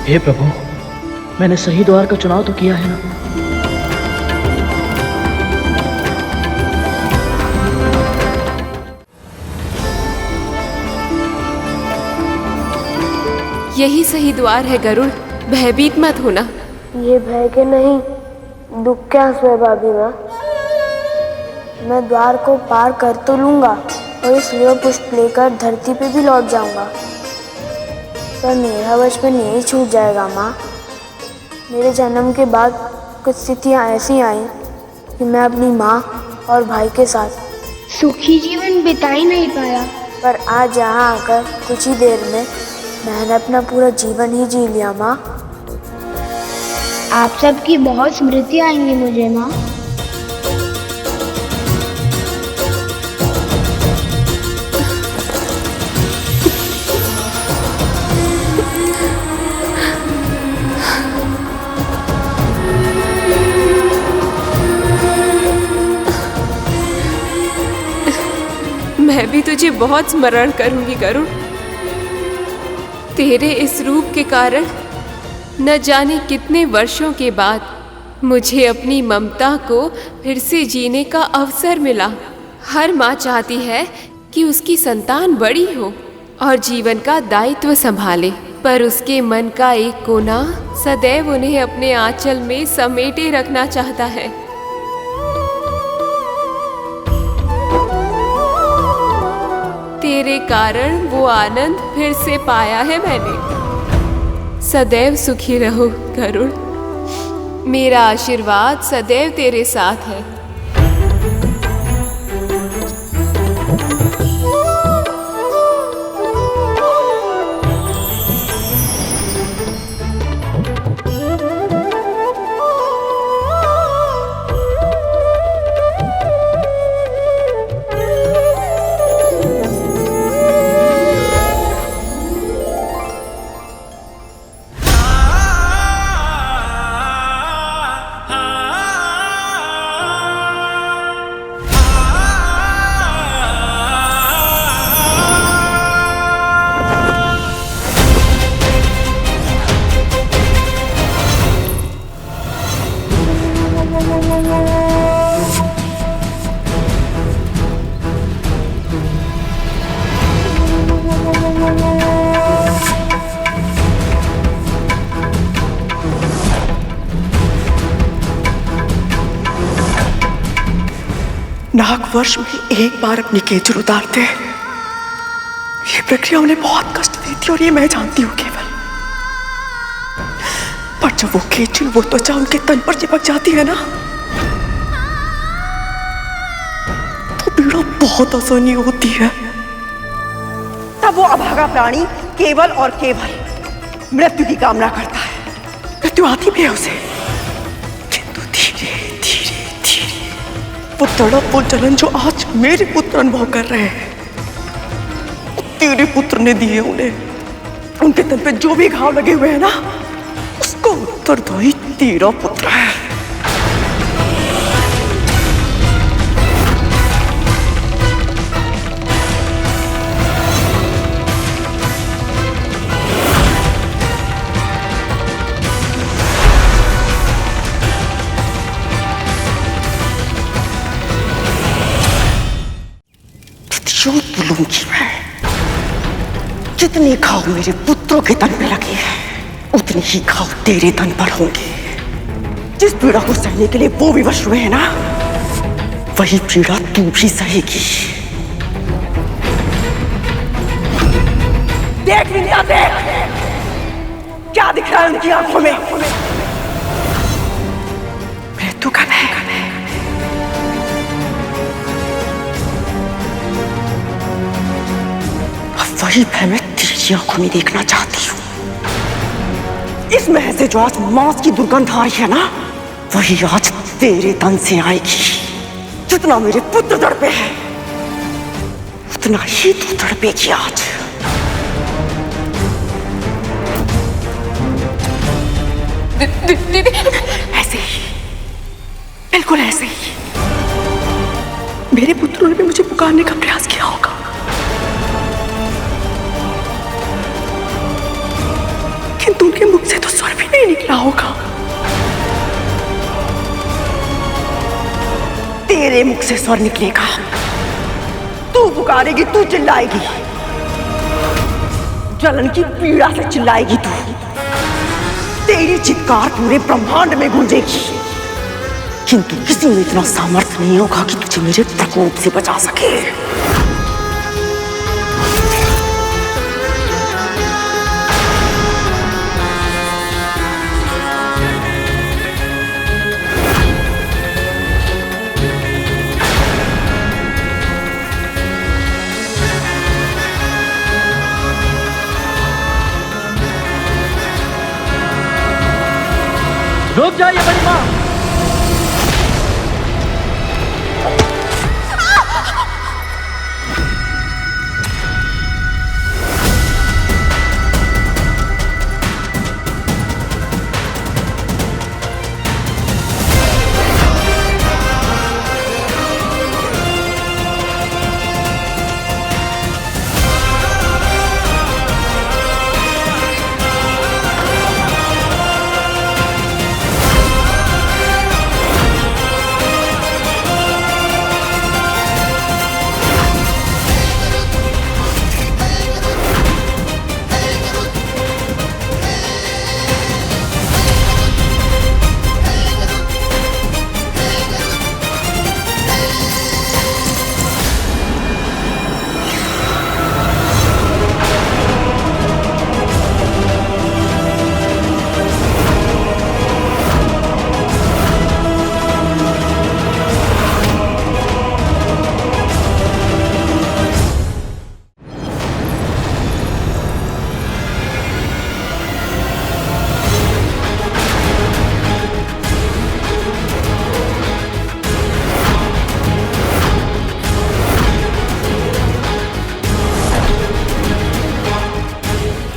हे प्रभु, मैंने सही द्वार का चुनाव तो किया है ना? यही सही द्वार है गरुड़, भयभीत मत होना। ये भय के नहीं, दुख के आंसू है भाभी माँ। मैं द्वार को पार कर तो लूंगा और इस सूर्य पुष्प लेकर धरती पे भी लौट जाऊंगा, पर मेरा बचपन यही छूट जाएगा माँ। मेरे जन्म के बाद कुछ स्थितियाँ ऐसी आई कि मैं अपनी माँ और भाई के साथ सुखी जीवन बिता ही नहीं पाया, पर आज यहाँ आकर कुछ ही देर में मैंने अपना पूरा जीवन ही जी लिया माँ। आप सबकी बहुत स्मृति आएंगी मुझे माँ। मैं भी तुझे बहुत स्मरण करूंगी गरुड़। तेरे इस रूप के कारण न जाने कितने वर्षों के बाद मुझे अपनी ममता को फिर से जीने का अवसर मिला। हर माँ चाहती है कि उसकी संतान बड़ी हो और जीवन का दायित्व संभाले, पर उसके मन का एक कोना सदैव उन्हें अपने आंचल में समेटे रखना चाहता है। तेरे कारण वो आनंद फिर से पाया है मैंने। सदैव सुखी रहो गरुड़, मेरा आशीर्वाद सदैव तेरे साथ है। नाग वर्ष में एक बार अपनी केचुल उतारते हैं। ये प्रक्रिया उन्हें बहुत कष्ट देती है और ये मैं जानती हूँ केवल। पर जब वो केचुल, वो त्वचा उनके तन पर चिपक जाती है ना, तो पीड़ा बहुत आसानी होती है। तब वो अभागा प्राणी केवल और केवल मृत्यु की कामना करता है। मृत्यु आती भी है उसे, किंतु धीरे धीरे धीरे वो तड़प, वो जलन जो आज मेरे पुत्र अनुभव कर रहे हैं, तेरे पुत्र ने दिए उन्हें। उनके तन पे जो भी घाव लगे हुए हैं ना, उसको उत्तरदायी तेरा पुत्र है। प्रतिशोध बोलूंगी मैं। जितने घाव मेरे पुत्रों के तन पे लगे हैं, उतने ही घाव तेरे तन पर होंगे। जिस पीड़ा को सहने के लिए वो विवश हुए हैं ना, वही पीड़ा तू भी सहेगी। देख विद्या, देख क्या दिख रहा है उनकी आंखों में। मृत्यु का नहीं, वही भय मैं तेरी आंखों में देखना चाहती हूँ। इस महल से जो आज मांस की दुर्गंध आ रही है ना, वही आज तेरे तन से आएगी। जितना मेरे पुत्र तड़पे है, उतना ही तू तड़पेगी आज। दीदी, ऐसे ही, बिल्कुल ऐसे ही मेरे पुत्रों ने भी मुझे पुकारने का प्रयास किया होगा, किंतु उनके मुख से तो स्वर भी नहीं निकला होगा। तेरे मुख से स्वर निकलेगा। तू पुकारेगी, तू चिल्लाएगी, जलन की पीड़ा से चिल्लाएगी तू। तेरी चित्कार पूरे ब्रह्मांड में गूंजेगी, किंतु किसी में इतना सामर्थ्य नहीं होगा कि तुझे मेरे प्रकोप से बचा सके। रुक जाइए बड़ी माँ।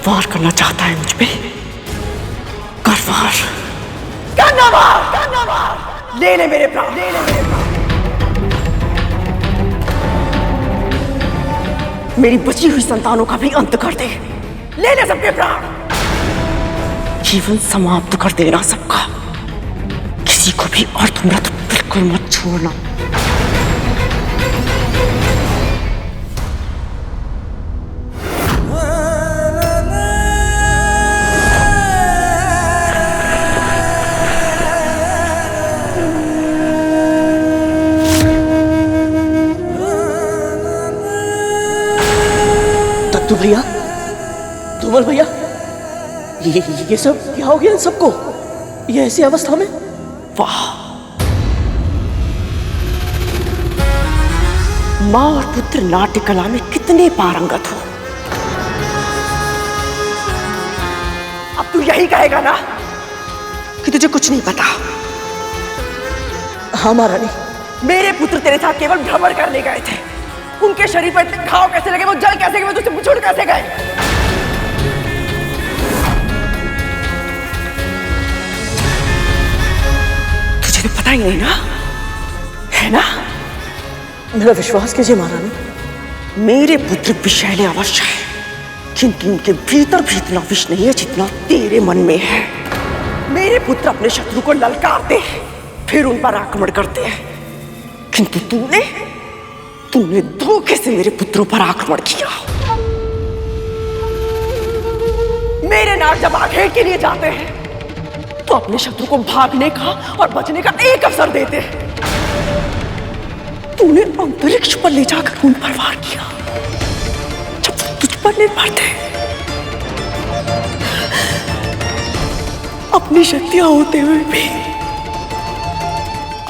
वार करना चाहता है मुझ पे, कर वार, करना वार, ले ले मेरे प्राण, ले ले मेरे प्राण। मेरी बची हुई संतानों का भी अंत कर दे, ले ले सबके प्राण, जीवन समाप्त कर देना सबका। किसी को भी अर्धमृत बिल्कुल मत छोड़ना। तख्तू भैया, धूमल भैया, ये सब क्या हो गया इन सबको? ये ऐसी अवस्था में? वाह, माँ और पुत्र नाट्य कला में कितने पारंगत हो। अब तू यही कहेगा ना कि तुझे कुछ नहीं पता? हाँ महारानी। मेरे पुत्र तेरे साथ केवल भ्रमण करने गए थे। उनके शरीर पर इतने घाव कैसे लगे, वो जल कैसे गए, तुझसे बिछुड़ कैसे गए? तुझे तो पता ही नहीं ना, है ना? मेरा विश्वास कीजिए महारानी। मेरे पुत्र विषैले अवश्य है, किंतु उनके भीतर भी इतना विष नहीं है जितना तेरे मन में है। मेरे पुत्र अपने शत्रु को ललकारते हैं, फिर उन पर आक्रमण करते हैं, किंतु तूने धोखे से मेरे पुत्रों पर आक्रमण किया। मेरे नाग जब आखेट के लिए जाते हैं तो अपने शत्रु को भागने का और बचने का एक अवसर देते हैं। तूने अंतरिक्ष पर ले जाकर उन पर वार किया जब तुझ पर निर्भर थे। अपनी शक्तियां होते हुए भी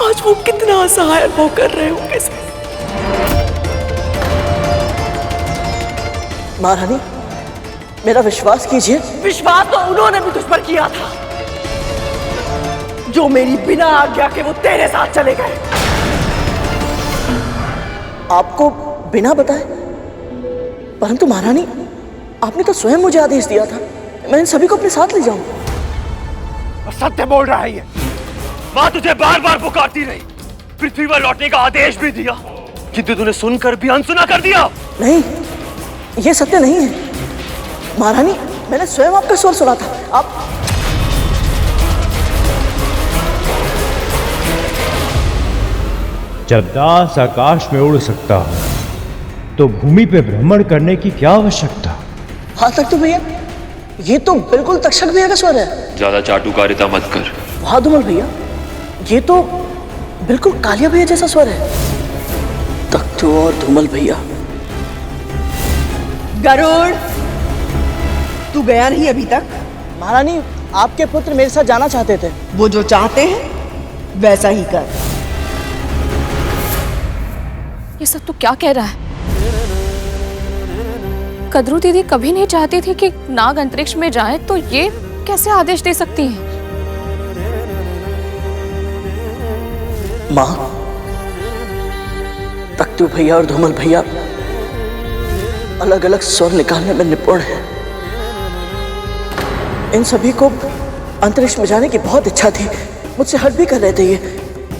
आज वो कितना असहाय अनुभव कर रहे होंगे। महारानी, मेरा विश्वास कीजिए। विश्वास तो उन्होंने भी तुझ पर किया था, जो मेरी बिना आज्ञा के वो तेरे साथ चले गए। आपको बिना बताए? परंतु महारानी, आपने तो स्वयं मुझे आदेश दिया था मैं इन सभी को अपने साथ ले जाऊं। और सत्य बोल रहा है ये। माँ तुझे बार बार पुकारती रही, पृथ्वी पर लौटने का आदेश भी दिया, किंतु तूने सुनकर भी अनसुना कर दिया। नहीं, ये सत्य नहीं है महारानी। मैंने स्वयं आपका स्वर सुना था। आप जब दास आकाश में उड़ सकता हो तो भूमि पे भ्रमण करने की क्या आवश्यकता? हाँ तख्तू भैया, ये तो बिल्कुल तक्षक भैया का स्वर है। ज्यादा चाटुकारिता मत कर। वाह धूमल भैया, ये तो बिल्कुल कालिया भैया जैसा स्वर है। तख्तू और धूमल भैया। गरुड़, तू गया नहीं अभी तक? महारानी, आपके पुत्र मेरे साथ जाना चाहते थे। वो जो चाहते हैं वैसा ही कर। ये सब तू क्या कह रहा है? कद्रू दीदी कभी नहीं चाहती थी कि नाग अंतरिक्ष में जाए, तो ये कैसे आदेश दे सकती हैं? माँ, तख्तू भैया और धूमल भैया अलग अलग स्वर निकालने में निपुण हैं। इन सभी को अंतरिक्ष में जाने की बहुत इच्छा थी, मुझसे हट भी कर रहे थे ये।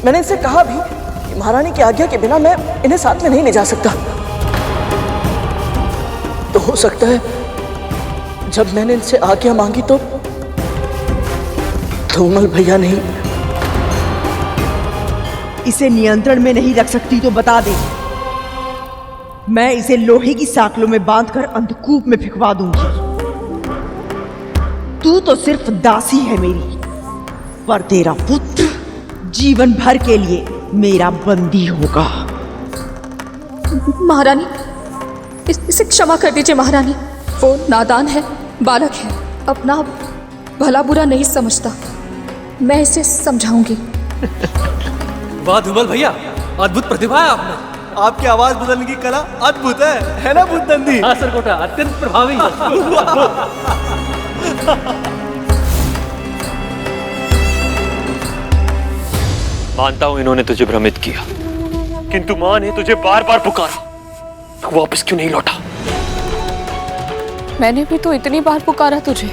मैंने इनसे कहा भी कि महारानी की आज्ञा के बिना मैं इन्हें साथ में नहीं ले जा सकता। तो हो सकता है जब मैंने इनसे आज्ञा मांगी तो धूमल भैया नहीं। इसे नियंत्रण में नहीं रख सकती तो बता दे, मैं इसे लोहे की साकलों में बांधकर अंधकूप में फिकवा दूंगी। तू तो सिर्फ दासी है मेरी, पर तेरा पुत्र जीवन भर के लिए मेरा बंदी होगा। महारानी, इसे क्षमा कर दीजिए महारानी। वो नादान है, बालक है, अपना भला बुरा नहीं समझता। मैं इसे समझाऊंगी। वाह धूमल भैया, अद्भुत प्रतिभा है आपने। आपकी आवाज बदलने की कला अद्भुत है ना बुद्धंदी? हाँ सरकोटा, अत्यंत प्रभावी है। मानता हूं इन्होंने तुझे भ्रमित किया, किंतु मां ने तुझे बार बार पुकारा, तू वापस क्यों नहीं लौटा? मैंने भी तो इतनी बार पुकारा तुझे,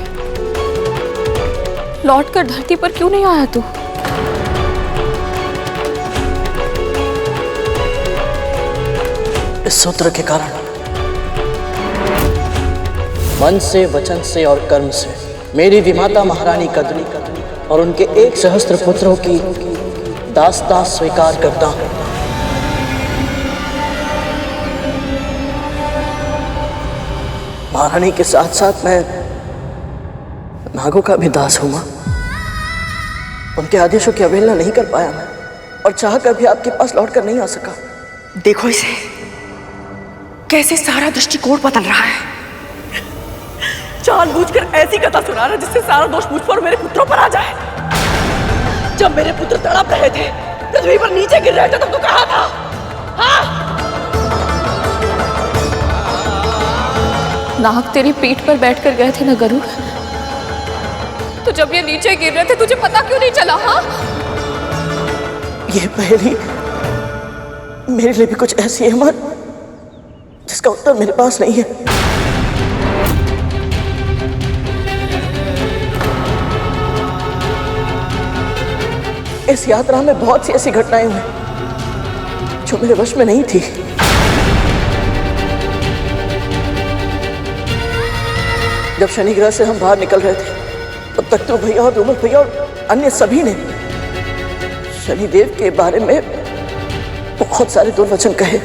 लौटकर धरती पर क्यों नहीं आया तू? इस सूत्र के कारण मन से, वचन से और कर्म से मेरी विमाता महारानी कद्री और उनके 1 सहस्त्र पुत्रों की दास्तां स्वीकार करता हूं। महारानी के साथ साथ मैं नागों का भी दास हूं मां। उनके आदेशों की अवहेलना नहीं कर पाया मैं, और चाह कर भी आपके पास लौटकर नहीं आ सका। देखो इसे, कैसे सारा दृष्टिकोण बदल रहा है। जानबूझकर ऐसी कथा सुना रहा जिससे सारा दोष मुझ पर और मेरे पुत्रों पर आ जाए। जब मेरे पुत्र तड़प रहे थे, पृथ्वी पर नीचे गिर रहे थे, तब तो कहा था, हाँ? नाग तेरी पीठ पर बैठकर गए थे ना गरुड़, तो जब ये नीचे गिर रहे थे तुझे पता क्यों नहीं चला? हाँ, ये पहेली मेरे लिए भी कुछ ऐसी है मां, जिसका उत्तर मेरे पास नहीं है। इस यात्रा में बहुत सी ऐसी घटनाएं हुई जो मेरे वश में नहीं थी। जब शनि ग्रह से हम बाहर निकल रहे थे, तब तक तो भैया और रोमल भैया और अन्य सभी ने शनिदेव के बारे में बहुत सारे दुर्वचन कहे।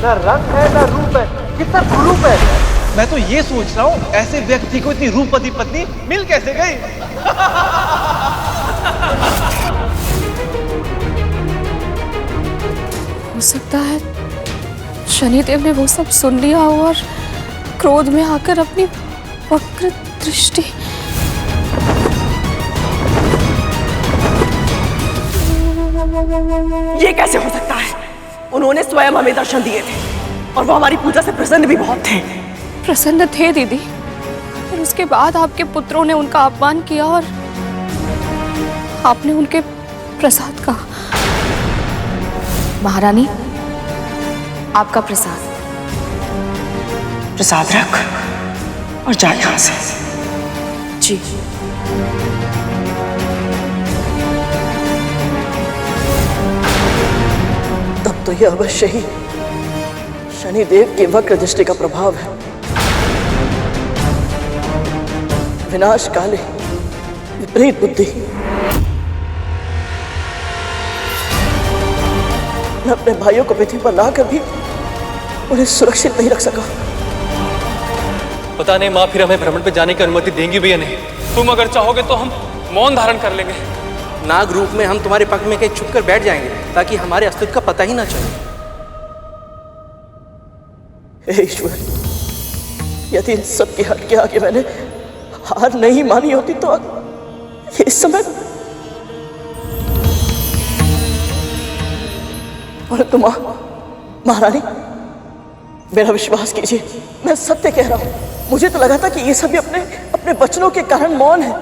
ना रंग है ना रूप है, कितना कुरूप है। मैं तो ये सोच रहा हूँ, ऐसे व्यक्ति को इतनी रूपवती पत्नी मिल कैसे गई? हो सकता है शनिदेव ने वो सब सुन लिया और क्रोध में आकर अपनी वक्र दृष्टि। ये कैसे हो सकता है? उन्होंने स्वयं हमें दर्शन दिए थे और वो हमारी पूजा से प्रसन्न भी बहुत थे। प्रसन्न थे दीदी, फिर उसके बाद आपके पुत्रों ने उनका अपमान किया और आपने उनके प्रसाद कहा। महारानी, आपका प्रसाद। प्रसाद रख और जा यहां से। जी। तब तो यह अवश्य ही शनिदेव की वक्र दृष्टि का प्रभाव है। विनाश काले विपरीत बुद्धि। मैं अपने भाइयों को पृथ्वी पर लाकर भी उन्हें सुरक्षित नहीं रख सका। पता नहीं माँ फिर हमें भ्रमण पे जाने की अनुमति देंगी भी या नहीं। तुम अगर चाहोगे तो हम मौन धारण कर लेंगे। नाग रूप में हम तुम्हारे पक्ष में कहीं छुप कर बैठ जाएंगे ताकि हमारे अस्तित्व का पता ही ना चले। हे ईश्वर, यदि इन सब के हट के आगे मैंने हार नहीं मानी होती तो इस समय परंतु महारानी, मेरा विश्वास कीजिए, मैं सत्य कह रहा हूं। मुझे तो लगा था कि ये सभी अपने वचनों के कारण मौन है,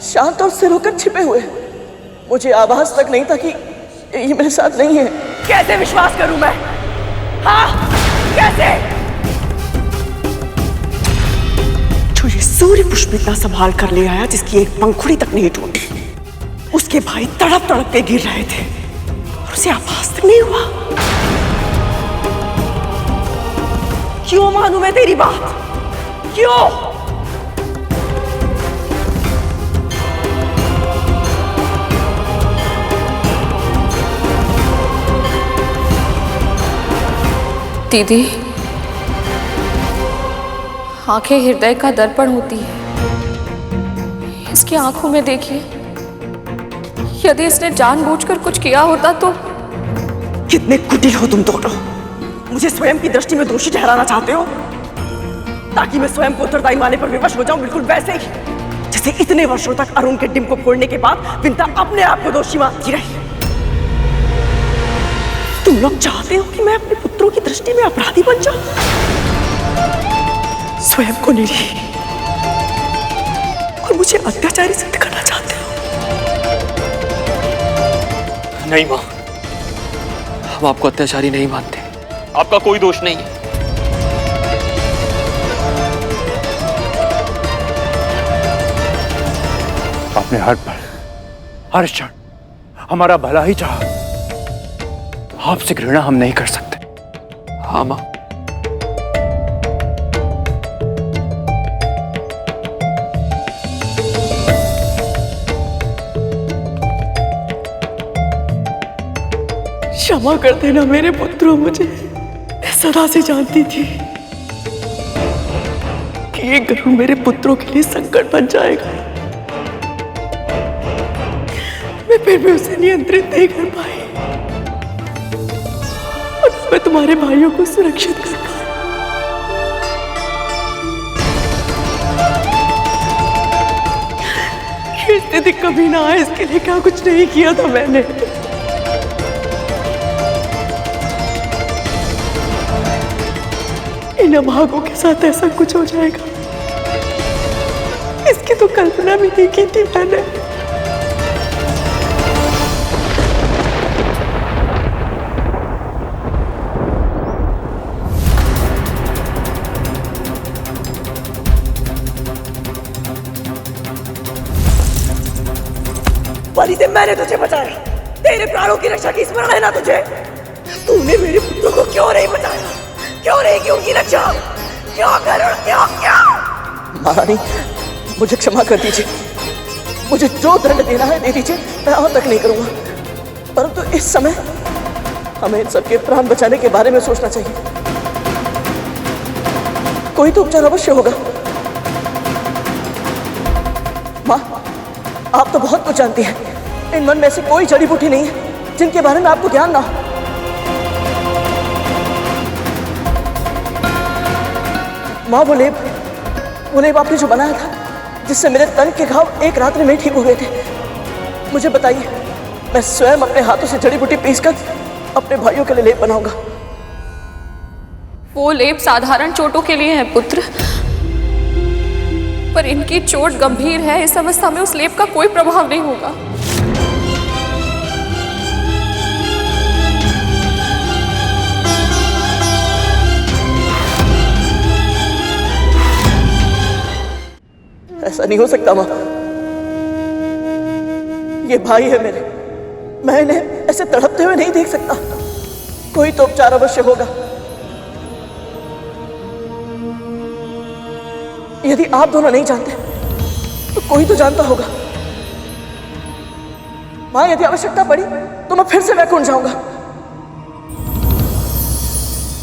शांत और सिर होकर छिपे हुए हैं। मुझे आभास तक नहीं था कि ये मेरे साथ नहीं है। कैसे विश्वास करूं मैं? हाँ, कैसे? जो ये सूर्य पुष्प इतना संभाल कर ले आया जिसकी एक पंखुड़ी तक नहीं टूटी, उसके भाई तड़प तड़प के गिर रहे थे और उसे आभास तक नहीं हुआ। क्यों मानूं मैं तेरी बात? क्यों? दीदी, आंखें हृदय का दर्पण होती है। इसकी आंखों में देखिए, यदि इसने जानबूझकर कुछ किया होता तो। कितने कुटिल हो तुम दोनों। मुझे स्वयं की दृष्टि में दोषी ठहराना चाहते हो ताकि मैं स्वयं को उत्तरदायी मानने पर विवश हो जाऊं, बिल्कुल वैसे ही जैसे इतने वर्षों तक अरुण के डिंब को फोड़ने के बाद विंता अपने आप को दोषी मानती रही। तुम लोग चाहते हो कि मैं अपने पुत्रों की दृष्टि में अपराधी बन जाऊं, स्वयं को निरीह और मुझे अत्याचारी सिद्ध करना चाहते हो। नहीं मां, हम आपको अत्याचारी नहीं मानते। आपका कोई दोष नहीं है। आपने हर पल, हर क्षण हमारा भला ही चाहा। आपसे घृणा हम नहीं कर सकते। हाँ मां। क्षमा कर देना मेरे पुत्रों, मुझे मैं सदा से जानती थी कि ये गरुड़ मेरे पुत्रों के लिए संकट बन जाएगा। मैं फिर भी उसे नियंत्रित नहीं कर पाई और मैं तुम्हारे भाइयों को सुरक्षित कर पाई। स्थिति कभी ना आए इसके लिए क्या कुछ नहीं किया था मैंने। इन अभागों के साथ ऐसा कुछ हो जाएगा इसकी तो कल्पना भी नहीं की थी मैंने। परिधि, मैंने तुझे बचाया, तेरे प्राणों की रक्षा की स्मरण है ना तुझे? तूने मेरे पुत्र को क्यों नहीं बचाया? क्यों नहीं की उनकी रक्षा? क्यों गरुड़, क्यों? महारानी, मुझे क्षमा कर दीजिए। मुझे जो दंड देना है दे दीजिए, मैं और तक नहीं करूंगा। परंतु इस समय हमें इन सबके प्राण बचाने के बारे में सोचना चाहिए। कोई तो उपचार अवश्य होगा। माँ, आप तो बहुत कुछ जानती हैं। इन मन में ऐसी कोई जड़ी बूटी नहीं है जिनके बारे में आपको ज्ञान ना हो। माँ, वो लेप आपने जो बनाया था, जिससे मेरे तन के घाव एक रात्रि में ठीक हो गए थे, मुझे बताइए, मैं स्वयं अपने हाथों से जड़ी बूटी पीसकर अपने भाइयों के लिए लेप बनाऊंगा। वो लेप साधारण चोटों के लिए है पुत्र, पर इनकी चोट गंभीर है। इस अवस्था में उस लेप का कोई प्रभाव नहीं होगा। ऐसा नहीं हो सकता माँ। ये भाई है मेरे, मैं इन्हें ऐसे तड़पते हुए नहीं देख सकता। कोई तो उपचार अवश्य होगा। यदि आप दोनों नहीं जानते तो कोई तो जानता होगा। माँ, यदि आवश्यकता पड़ी तो मैं फिर से वैकुंठ जाऊंगा,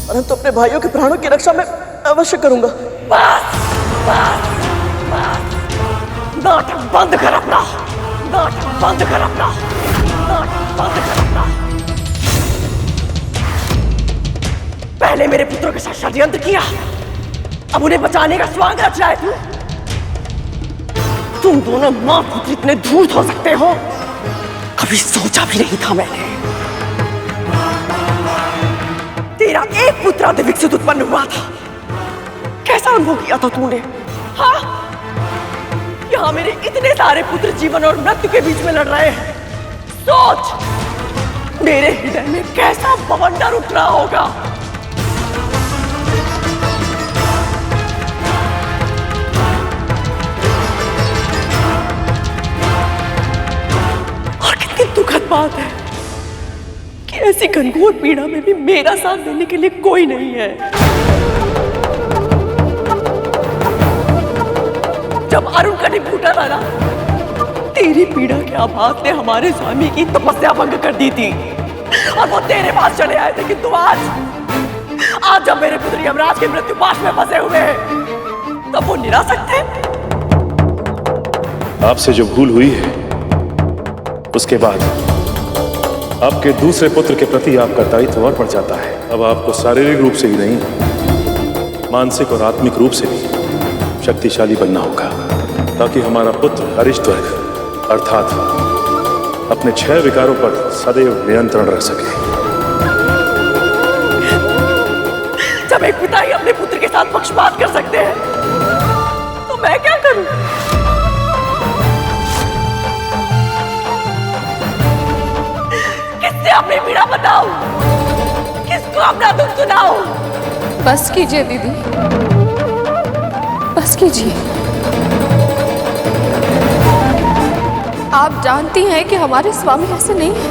परंतु अपने भाइयों के प्राणों की रक्षा मैं अवश्य करूंगा। नाटक बंद कर अपना, नाटक बंद कर अपना, नाटक बंद कर अपना। पहले मेरे पुत्रों के साथ षड्यंत्र किया, अब उन्हें बचाने का स्वांग रच रहा है तू। तुम दोनों मां पुत्र इतने धूर्त हो सकते हो, कभी सोचा भी नहीं था मैंने। तेरा एक पुत्र अधिविकसित उत्पन्न हुआ था, कैसा अनुभव किया था तूने? हाँ, यहाँ मेरे इतने सारे पुत्र जीवन और मृत्यु के बीच में लड़ रहे हैं। सोच, मेरे हृदय में कैसा बवंडर उठ रहा होगा। और कितनी दुखद बात है कि ऐसी घनघोर पीड़ा में भी मेरा साथ देने के लिए कोई नहीं है। जब अरुण का फूटा था ना, तेरी पीड़ा के आभास ने हमारे स्वामी की तपस्या भंग कर दी थी और वो तेरे पास चले आए थे। किंतु आज जब मेरे पुत्र यमराज के मृत्यु पाश में फंसे हुए हैं, तब वो निरासक्त थे। आपसे जो भूल हुई है, उसके बाद आपके दूसरे पुत्र के प्रति आपका दायित्व और बढ़ जाता है। अब आपको शारीरिक रूप से ही नहीं, मानसिक और आत्मिक रूप से भी शक्तिशाली बनना होगा, ताकि हमारा पुत्र हरिश्चंद्र अर्थात अपने 6 विकारों पर सदैव नियंत्रण रख सके। जब एक पिता ही अपने पुत्र के साथ पक्षपात कर सकते हैं, तो मैं क्या करूं? किससे अपनी पीड़ा बताऊं? किसको अपना दुख सुनाऊं? बस कीजिए दीदी, बस कीजिए। आप जानती हैं कि हमारे स्वामी ऐसे नहीं है।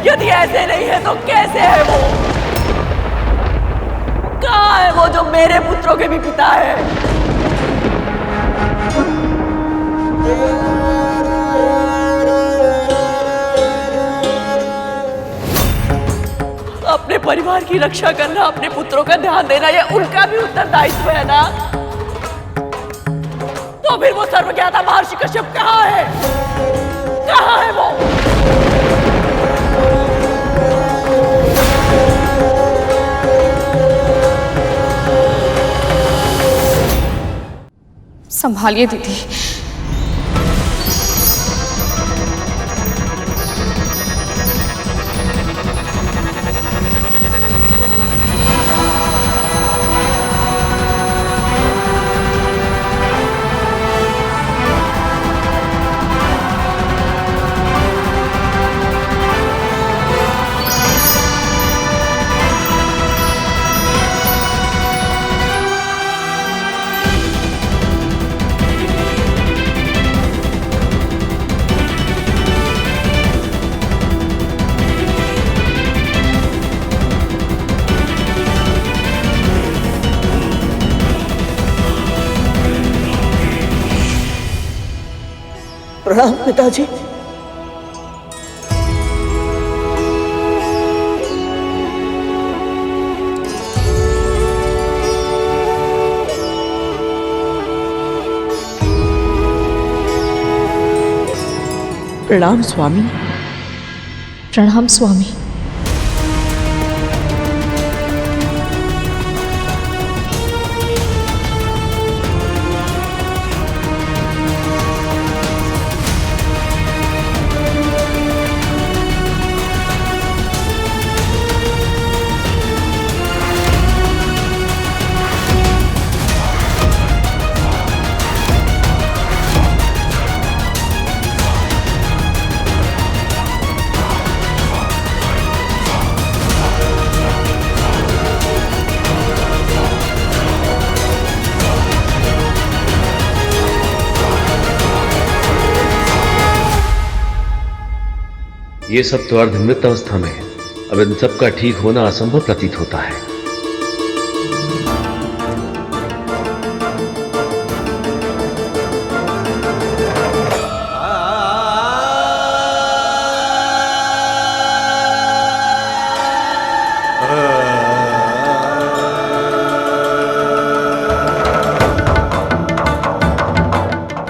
यदि ऐसे नहीं है तो कैसे है वो? कहाँ है वो जो मेरे पुत्रों के भी पिता है? अपने परिवार की रक्षा करना, अपने पुत्रों का ध्यान देना, ये उनका भी उत्तरदायित्व है ना। तो फिर वो सर्वज्ञाता महर्षि कश्यप कहाँ है? कहाँ है वो? संभालिए दीदी। प्रणाम पिताजी। प्रणाम स्वामी। प्रणाम स्वामी। ये सब तो अर्धमृत अवस्था में है। अब इन सब का ठीक होना असंभव प्रतीत होता है।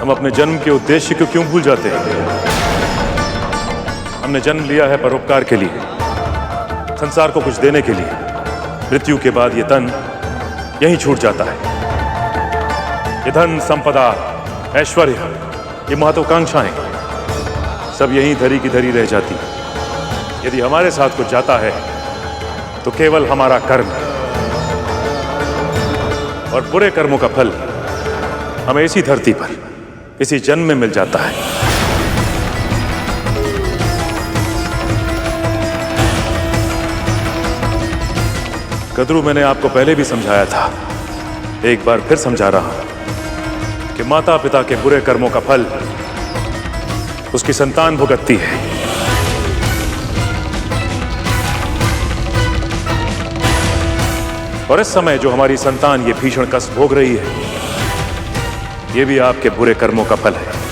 हम अपने जन्म के उद्देश्य को क्यों भूल जाते हैं? हमने जन्म लिया है परोपकार के लिए, संसार को कुछ देने के लिए। मृत्यु के बाद यह तन यहीं छूट जाता है। ये धन, संपदा, ऐश्वर्य, ये महत्वाकांक्षाएं सब यहीं धरी की धरी रह जाती। यदि हमारे साथ कुछ जाता है तो केवल हमारा कर्म, और बुरे कर्मों का फल हमें इसी धरती पर, इसी जन्म में मिल जाता है। कद्रू, मैंने आपको पहले भी समझाया था, एक बार फिर समझा रहा हूं कि माता पिता के बुरे कर्मों का फल उसकी संतान भुगतती है। और इस समय जो हमारी संतान ये भीषण कष्ट भोग रही है, ये भी आपके बुरे कर्मों का फल है।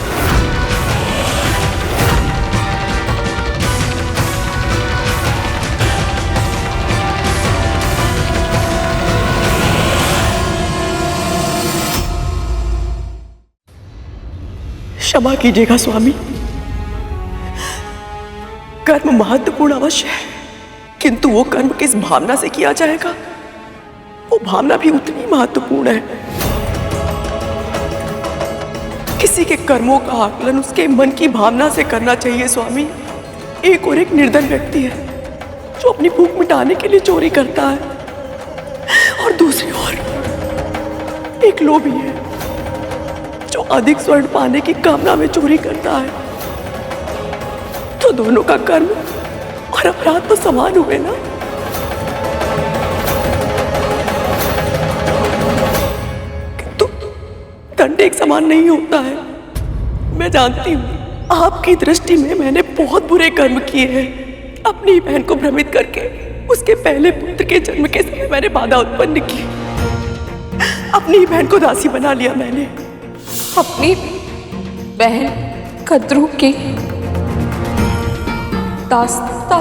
क्षमा कीजिएगा स्वामी, कर्म महत्वपूर्ण अवश्य है, किंतु वो कर्म किस भावना से किया जाएगा, वो भावना भी उतनी महत्वपूर्ण है। किसी के कर्मों का आकलन उसके मन की भावना से करना चाहिए स्वामी। एक और एक निर्धन व्यक्ति है जो अपनी भूख मिटाने के लिए चोरी करता है, और दूसरी ओर एक लोभी है जो अधिक स्वर्ण पाने की कामना में चोरी करता है। तो दोनों का कर्म और अपराध तो समान हुए ना। किंतु दंड एक समान नहीं होता है। मैं जानती हूँ आपकी दृष्टि में मैंने बहुत बुरे कर्म किए हैं। अपनी बहन को भ्रमित करके उसके पहले पुत्र के जन्म के समय मैंने बाधा उत्पन्न की। अपनी बहन को दासी बना लिया मैंने। अपनी बहन कद्रू की दास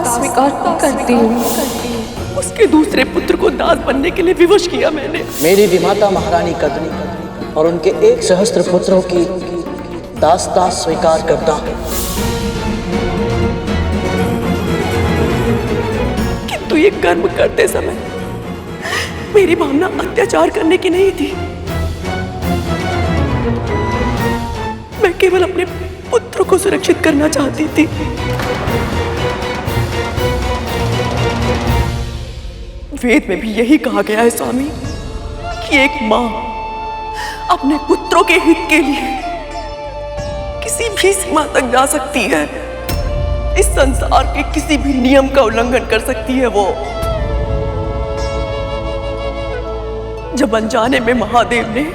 स्वीकार करती हूँ। उसके दूसरे पुत्र को दास बनने के लिए विवश किया मैंने। मेरी विमाता महारानी कद्रू और उनके 1 सहस्त्र पुत्रों की दासता स्वीकार करता हूँ। किंतु ये कर्म करते समय मेरी भावना अत्याचार करने की नहीं थी। मैं केवल अपने पुत्र को सुरक्षित करना चाहती थी। वेद में भी यही कहा गया है स्वामी कि एक मां अपने पुत्रों के हित के लिए किसी भी सीमा तक जा सकती है। इस संसार के किसी भी नियम का उल्लंघन कर सकती है वो। जब अनजाने में महादेव ने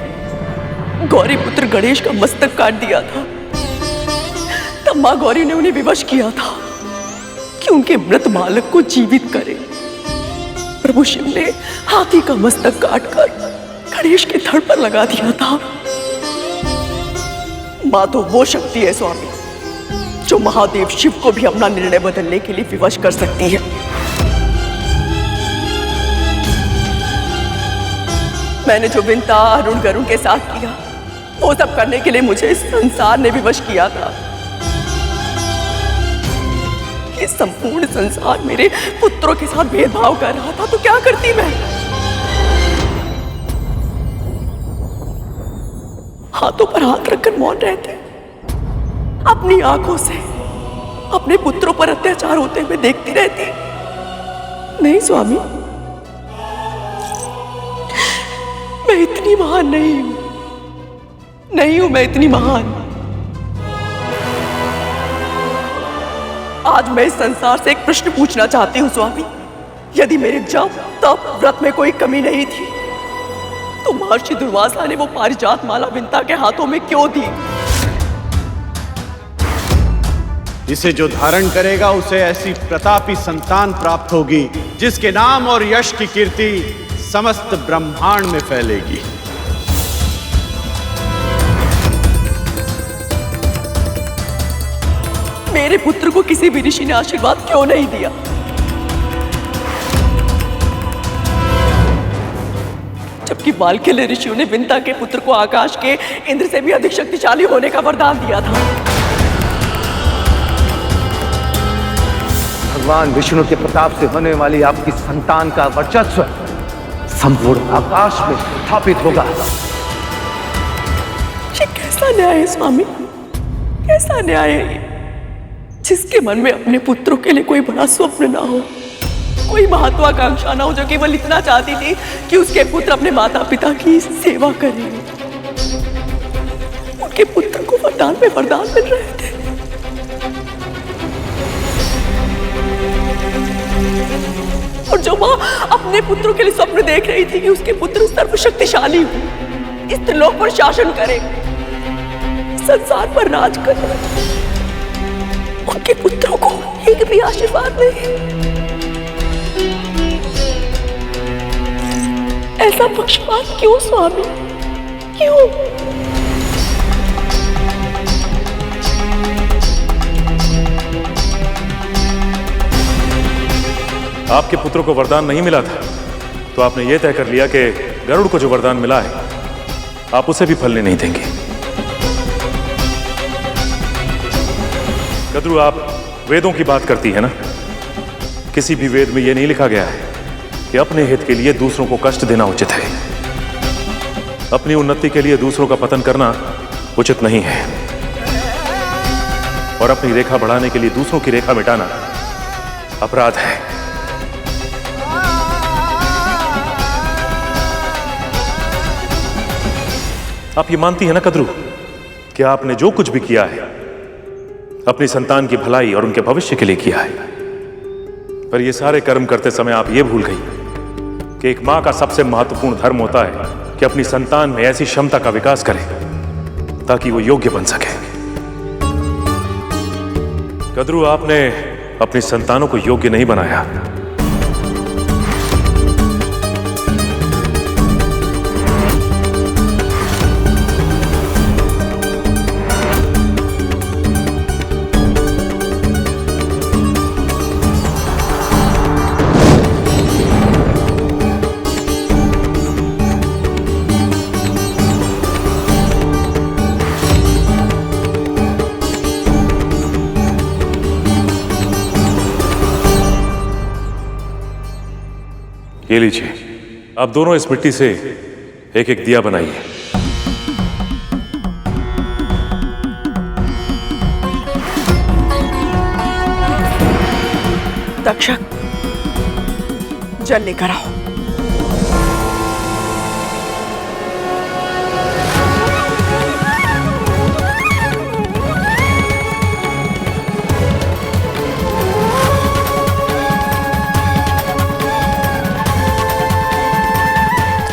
गौरी पुत्र गणेश का मस्तक काट दिया था, तब मां गौरी ने उन्हें विवश किया था कि उनके मृत बालक को जीवित करे। प्रभु शिव ने हाथी का मस्तक काटकर गणेश के धड़ पर लगा दिया था। मां तो वो शक्ति है स्वामी जो महादेव शिव को भी अपना निर्णय बदलने के लिए विवश कर सकती है। मैंने जो विंता अरुण गरुण के साथ किया, वो सब करने के लिए मुझे इस संसार ने विवश किया था। ये संपूर्ण संसार मेरे पुत्रों के साथ भेदभाव कर रहा था, तो क्या करती मैं? हाथों पर हाथ रखकर मौन रहते, अपनी आंखों से अपने पुत्रों पर अत्याचार होते हुए देखती रहती। नहीं स्वामी, मैं इतनी महान नहीं हूं, मैं इतनी महान। आज मैं इस संसार से एक प्रश्न पूछना चाहती हूँ स्वामी। यदि मेरे जप तप व्रत में कोई कमी नहीं थी, तो महर्षि दुर्वासा ने वो पारिजात माला विंता के हाथों में क्यों दी? इसे जो धारण करेगा उसे ऐसी प्रतापी संतान प्राप्त होगी जिसके नाम और यश की कीर्ति समस्त ब्रह्मांड में फैलेगी। मेरे पुत्र को किसी भी ऋषि ने आशीर्वाद क्यों नहीं दिया? जबकि वाल्कील ऋषियों ने विंता के पुत्र को आकाश के इंद्र से भी अधिक शक्तिशाली होने का वरदान दिया था। भगवान विष्णु के प्रताप से होने वाली आपकी संतान का वर्चस्व संपूर्ण आकाश में स्थापित होगा। ये कैसा न्याय है स्वामी? कैसा न्याय है ये? जिसके मन में अपने पुत्रों के लिए कोई बड़ा स्वप्न ना हो, कोई महत्वाकांक्षा ना हो, जो केवल इतना चाहती थी कि उसके पुत्र अपने माता पिता की सेवा करें। उनके पुत्र को वरदान पे वरदान मिल रहे थे। और जो माँ अपने पुत्रों के लिए स्वप्न देख रही थी कि उसके पुत्र सर्वशक्तिशाली हो, इस त्रिलोक पर शासन करे, संसार पर राज करे, उनके पुत्रों को एक भी आशीर्वाद नहीं। ऐसा पक्षपात क्यों स्वामी? क्यों? आपके पुत्रों को वरदान नहीं मिला था, तो आपने यह तय कर लिया कि गरुड़ को जो वरदान मिला है आप उसे भी फलने नहीं देंगे। कद्रू, आप वेदों की बात करती है ना? किसी भी वेद में यह नहीं लिखा गया है कि अपने हित के लिए दूसरों को कष्ट देना उचित है। अपनी उन्नति के लिए दूसरों का पतन करना उचित नहीं है, और अपनी रेखा बढ़ाने के लिए दूसरों की रेखा मिटाना अपराध है। आप ये मानती है ना कद्रू कि आपने जो कुछ भी किया है अपनी संतान की भलाई और उनके भविष्य के लिए किया है, पर ये सारे कर्म करते समय आप ये भूल गई कि एक मां का सबसे महत्वपूर्ण धर्म होता है कि अपनी संतान में ऐसी क्षमता का विकास करे ताकि वो योग्य बन सके। कद्रू, आपने अपनी संतानों को योग्य नहीं बनाया। ये लीजिए, आप दोनों इस मिट्टी से एक एक दिया बनाइए। तक्षक, जल लेकर आओ।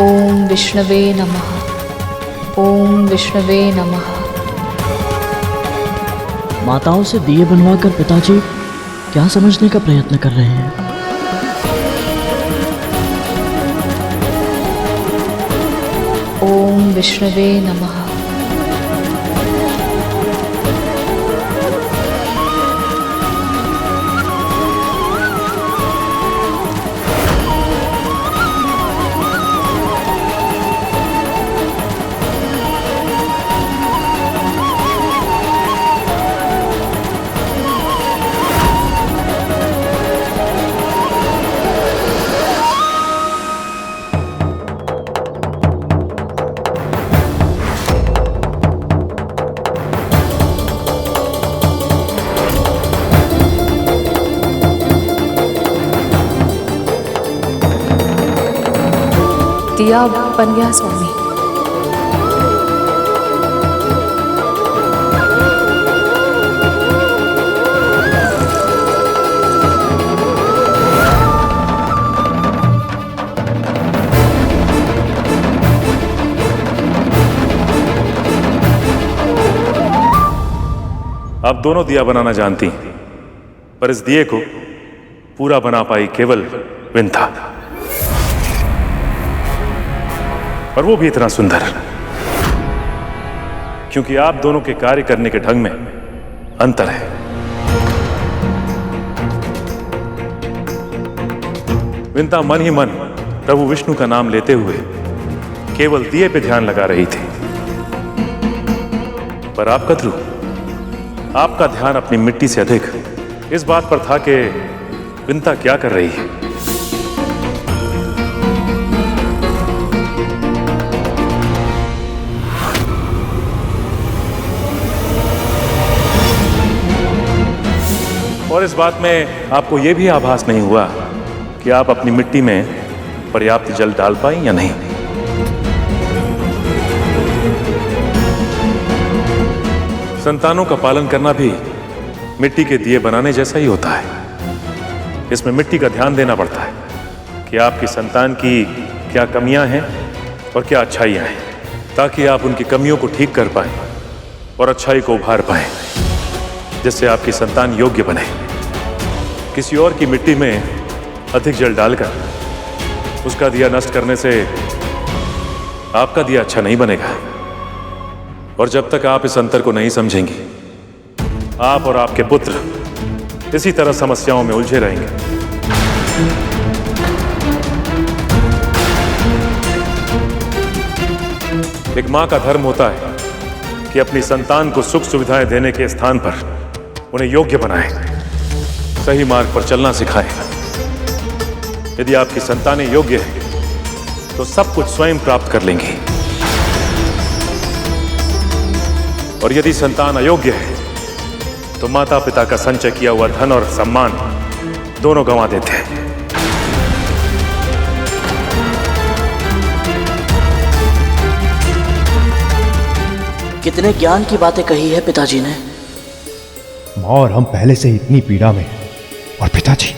ओम विष्णवे नमः। ओम विष्णवे नमः। माताओं से दिए बनवाकर पिताजी क्या समझने का प्रयत्न कर रहे हैं? ओम विष्णवे नमः। दिया बन गया स्वामी। आप दोनों दिया बनाना जानती हैं, पर इस दिए को पूरा बना पाई केवल विंथा, और वो भी इतना सुंदर, क्योंकि आप दोनों के कार्य करने के ढंग में अंतर है। विंता मन ही मन प्रभु विष्णु का नाम लेते हुए केवल दिए पे ध्यान लगा रही थी, पर आप कद्रू, आपका ध्यान अपनी मिट्टी से अधिक इस बात पर था कि विंता क्या कर रही है। और इस बात में आपको यह भी आभास नहीं हुआ कि आप अपनी मिट्टी में पर्याप्त जल डाल पाई या नहीं। संतानों का पालन करना भी मिट्टी के दिए बनाने जैसा ही होता है। इसमें मिट्टी का ध्यान देना पड़ता है कि आपकी संतान की क्या कमियां हैं और क्या अच्छाइयां हैं, ताकि आप उनकी कमियों को ठीक कर पाएं और अच्छाई को उभार पाएं, जिससे आपकी संतान योग्य बने। किसी और की मिट्टी में अधिक जल डालकर उसका दिया नष्ट करने से आपका दिया अच्छा नहीं बनेगा। और जब तक आप इस अंतर को नहीं समझेंगी, आप और आपके पुत्र इसी तरह समस्याओं में उलझे रहेंगे। एक मां का धर्म होता है कि अपनी संतान को सुख सुविधाएं देने के स्थान पर उन्हें योग्य बनाए, सही मार्ग पर चलना सिखाए। यदि आपकी संतानें योग्य है तो सब कुछ स्वयं प्राप्त कर लेंगी, और यदि संतान अयोग्य है तो माता पिता का संचय किया हुआ धन और सम्मान दोनों गंवा देते हैं। कितने ज्ञान की बातें कही है पिताजी ने। माँ और हम पहले से ही इतनी पीड़ा में, और पिताजी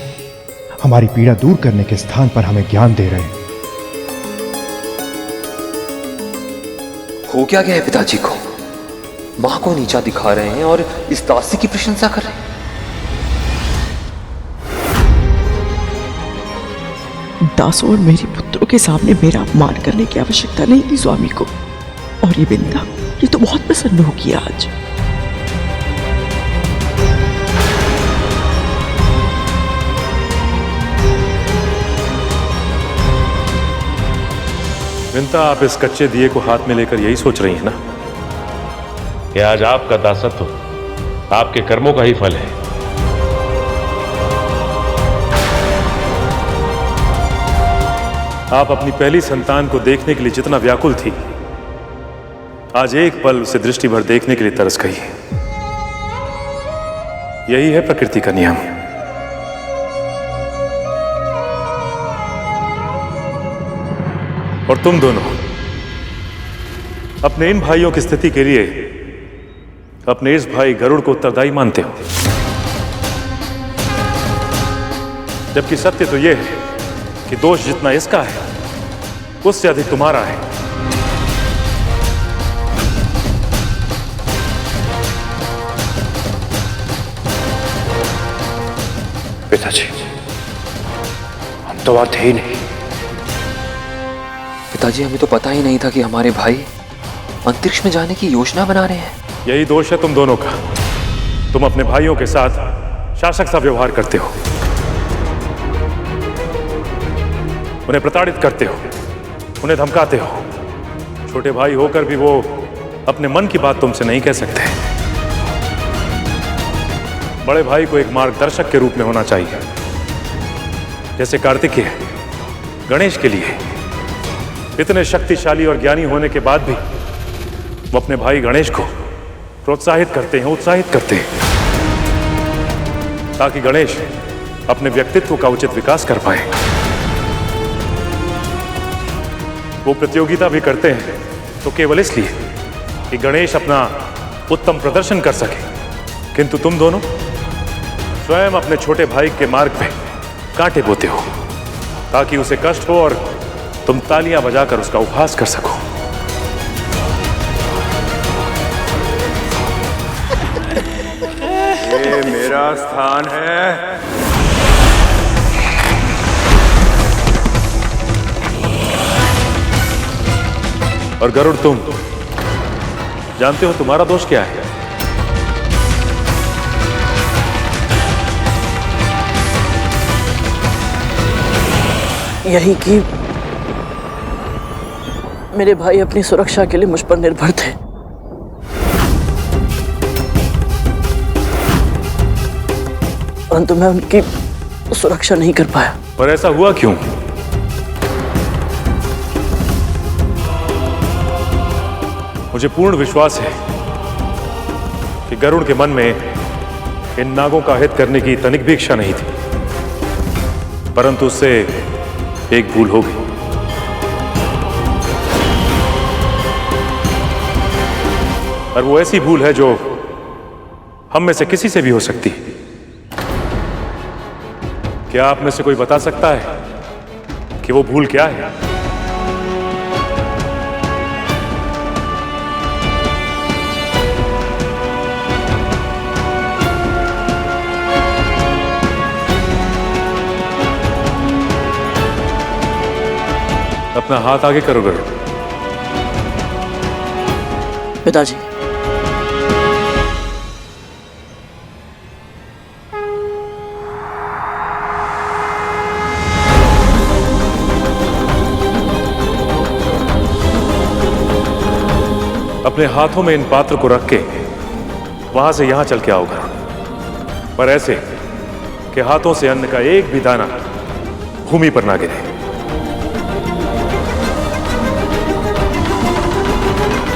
हमारी पीड़ा दूर करने के स्थान पर हमें ज्ञान दे रहे हैं। हो क्या गया है पिताजी को? मां को नीचा दिखा रहे हैं और इस दासी की प्रशंसा कर रहे हैं। दासों और मेरे पुत्रों के सामने मेरा अपमान करने की आवश्यकता नहीं थी स्वामी को। और ये बिंदा, ये तो बहुत प्रसन्न होगी आज। विंता, आप इस कच्चे दिए को हाथ में लेकर यही सोच रही हैं ना कि आज आपका दासत्व आपके कर्मों का ही फल है। आप अपनी पहली संतान को देखने के लिए जितना व्याकुल थी, आज एक पल उसे दृष्टि भर देखने के लिए तरस गई। यही है प्रकृति का नियम। और तुम दोनों अपने इन भाइयों की स्थिति के लिए अपने इस भाई गरुड़ को उत्तरदायी मानते हो, जबकि सत्य तो यह है कि दोष जितना इसका है उससे अधिक तुम्हारा है। पिताजी, हम तो वहां थे ही नहीं। पिताजी, हमें तो पता ही नहीं था कि हमारे भाई अंतरिक्ष में जाने की योजना बना रहे हैं। यही दोष है तुम दोनों का। तुम अपने भाइयों के साथ शासक सा व्यवहार करते हो, उन्हें प्रताड़ित करते हो, उन्हें धमकाते हो। छोटे भाई होकर भी वो अपने मन की बात तुमसे नहीं कह सकते। बड़े भाई को एक मार्गदर्शक के रूप में होना चाहिए, जैसे कार्तिकेय गणेश के लिए इतने शक्तिशाली और ज्ञानी होने के बाद भी वो अपने भाई गणेश को प्रोत्साहित करते हैं, उत्साहित करते हैं, ताकि गणेश अपने व्यक्तित्व का उचित विकास कर पाए। वो प्रतियोगिता भी करते हैं तो केवल इसलिए कि गणेश अपना उत्तम प्रदर्शन कर सके, किंतु तुम दोनों स्वयं अपने छोटे भाई के मार्ग पे कांटे बोते हो ताकि उसे कष्ट हो और तुम तालियां बजाकर उसका उपहास कर सको। ये मेरा स्थान है। और गरुड़, तुम जानते हो तुम्हारा दोष क्या है? यही कि मेरे भाई अपनी सुरक्षा के लिए मुझ पर निर्भर थे। परंतु मैं उनकी सुरक्षा नहीं कर पाया। पर ऐसा हुआ क्यों? मुझे पूर्ण विश्वास है कि गरुड़ के मन में इन नागों का हित करने की तनिक भी इच्छा नहीं थी, परंतु उससे एक भूल हो गई। और वो ऐसी भूल है जो हम में से किसी से भी हो सकती है। क्या आप में से कोई बता सकता है कि वो भूल क्या है? अपना हाथ आगे करो गरुड़। पिताजी, अपने हाथों में इन पात्र को रख के वहां से यहां चल के आओ गरुड़, पर ऐसे कि हाथों से अन्न का एक भी दाना भूमि पर ना गिरे।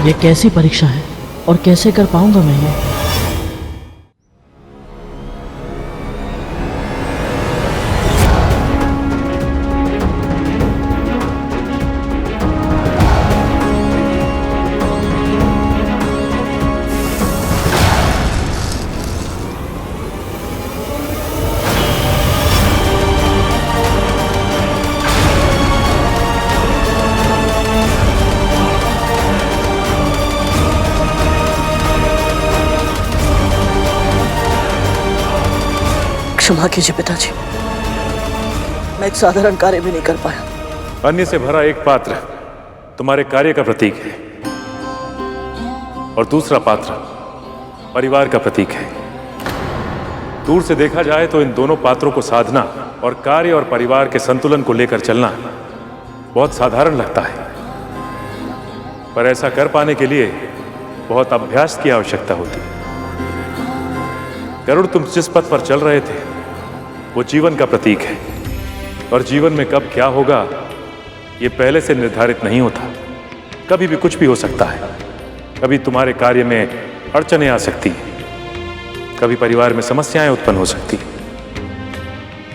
ये कैसी परीक्षा है और कैसे कर पाऊंगा मैं ये? क्षमा कीजिए पिताजी, मैं एक साधारण कार्य भी नहीं कर पाया। अन्य से भरा एक पात्र तुम्हारे कार्य का प्रतीक है और दूसरा पात्र परिवार का प्रतीक है। दूर से देखा जाए तो इन दोनों पात्रों को साधना और कार्य और परिवार के संतुलन को लेकर चलना बहुत साधारण लगता है, पर ऐसा कर पाने के लिए बहुत अभ्यास की आवश्यकता होती है। गरुड़, तुम जिस पथ पर चल रहे थे वो जीवन का प्रतीक है, और जीवन में कब क्या होगा ये पहले से निर्धारित नहीं होता। कभी भी कुछ भी हो सकता है। कभी तुम्हारे कार्य में अड़चनें आ सकती हैं, कभी परिवार में समस्याएं उत्पन्न हो सकती हैं,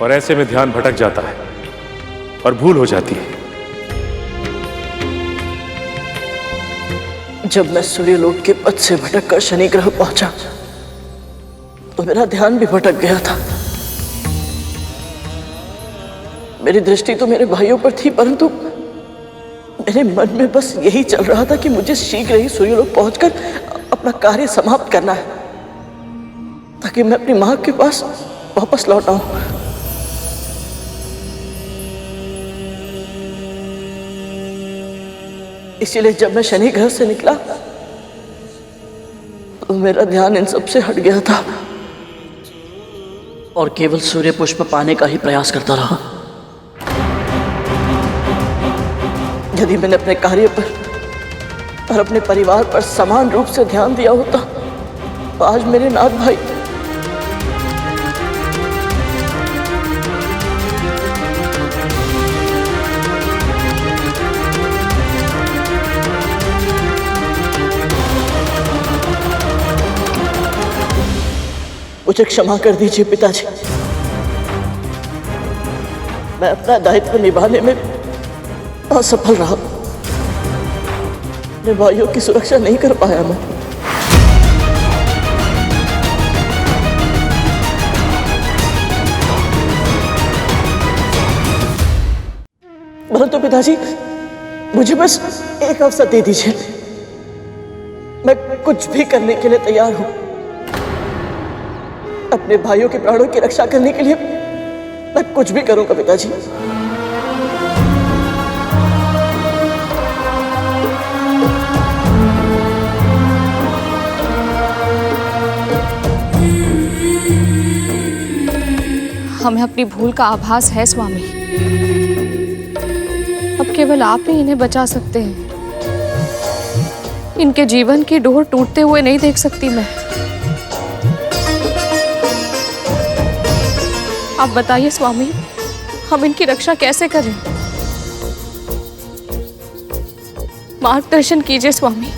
और ऐसे में ध्यान भटक जाता है और भूल हो जाती है। जब मैं सूर्यलोक के पथ से भटक कर शनि ग्रह पहुंचा तो मेरा ध्यान भी भटक गया था। मेरी दृष्टि तो मेरे भाइयों पर थी, परंतु मेरे मन में बस यही चल रहा था कि मुझे शीघ्र ही सूर्यलोक पहुंचकर अपना कार्य समाप्त करना है, ताकि मैं अपनी मां के पास वापस लौट आऊं। इसीलिए जब मैं शनि ग्रह से निकला तो मेरा ध्यान इन सब से हट गया था और केवल सूर्य पुष्प पाने का ही प्रयास करता रहा। यदि मैंने अपने कार्य पर और अपने परिवार पर समान रूप से ध्यान दिया होता तो आज मेरे नाथ भाई मुझे क्षमा कर दीजिए पिताजी, मैं अपना दायित्व निभाने में असफल रहा। अपने भाइयों की सुरक्षा नहीं कर पाया मैं। परंतु पिताजी, मुझे बस एक अवसर दे दीजिए। मैं कुछ भी करने के लिए तैयार हूं। अपने भाइयों के प्राणों की रक्षा करने के लिए मैं कुछ भी करूंगा पिताजी। हमें अपनी भूल का आभास है स्वामी। अब केवल आप ही इन्हें बचा सकते हैं। इनके जीवन की डोर टूटते हुए नहीं देख सकती मैं। आप बताइए स्वामी, हम इनकी रक्षा कैसे करें? मार्गदर्शन कीजिए स्वामी।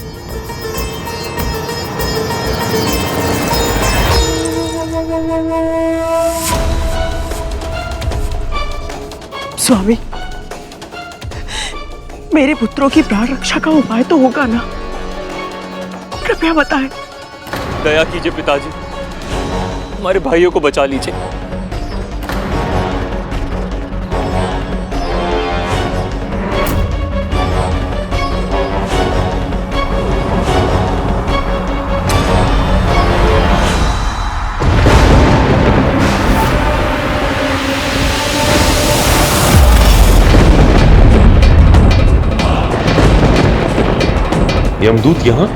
स्वामी, मेरे पुत्रों की प्राण रक्षा का उपाय तो होगा ना? कृपया बताएं। दया कीजिए पिताजी, हमारे भाइयों को बचा लीजिए। यमदूत यहाँ?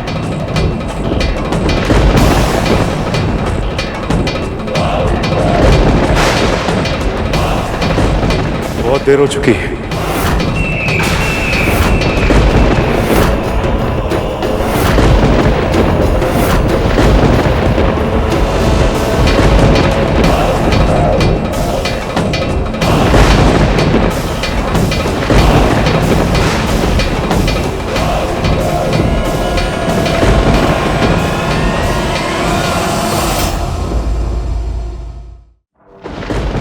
बहुत देर हो चुकी है।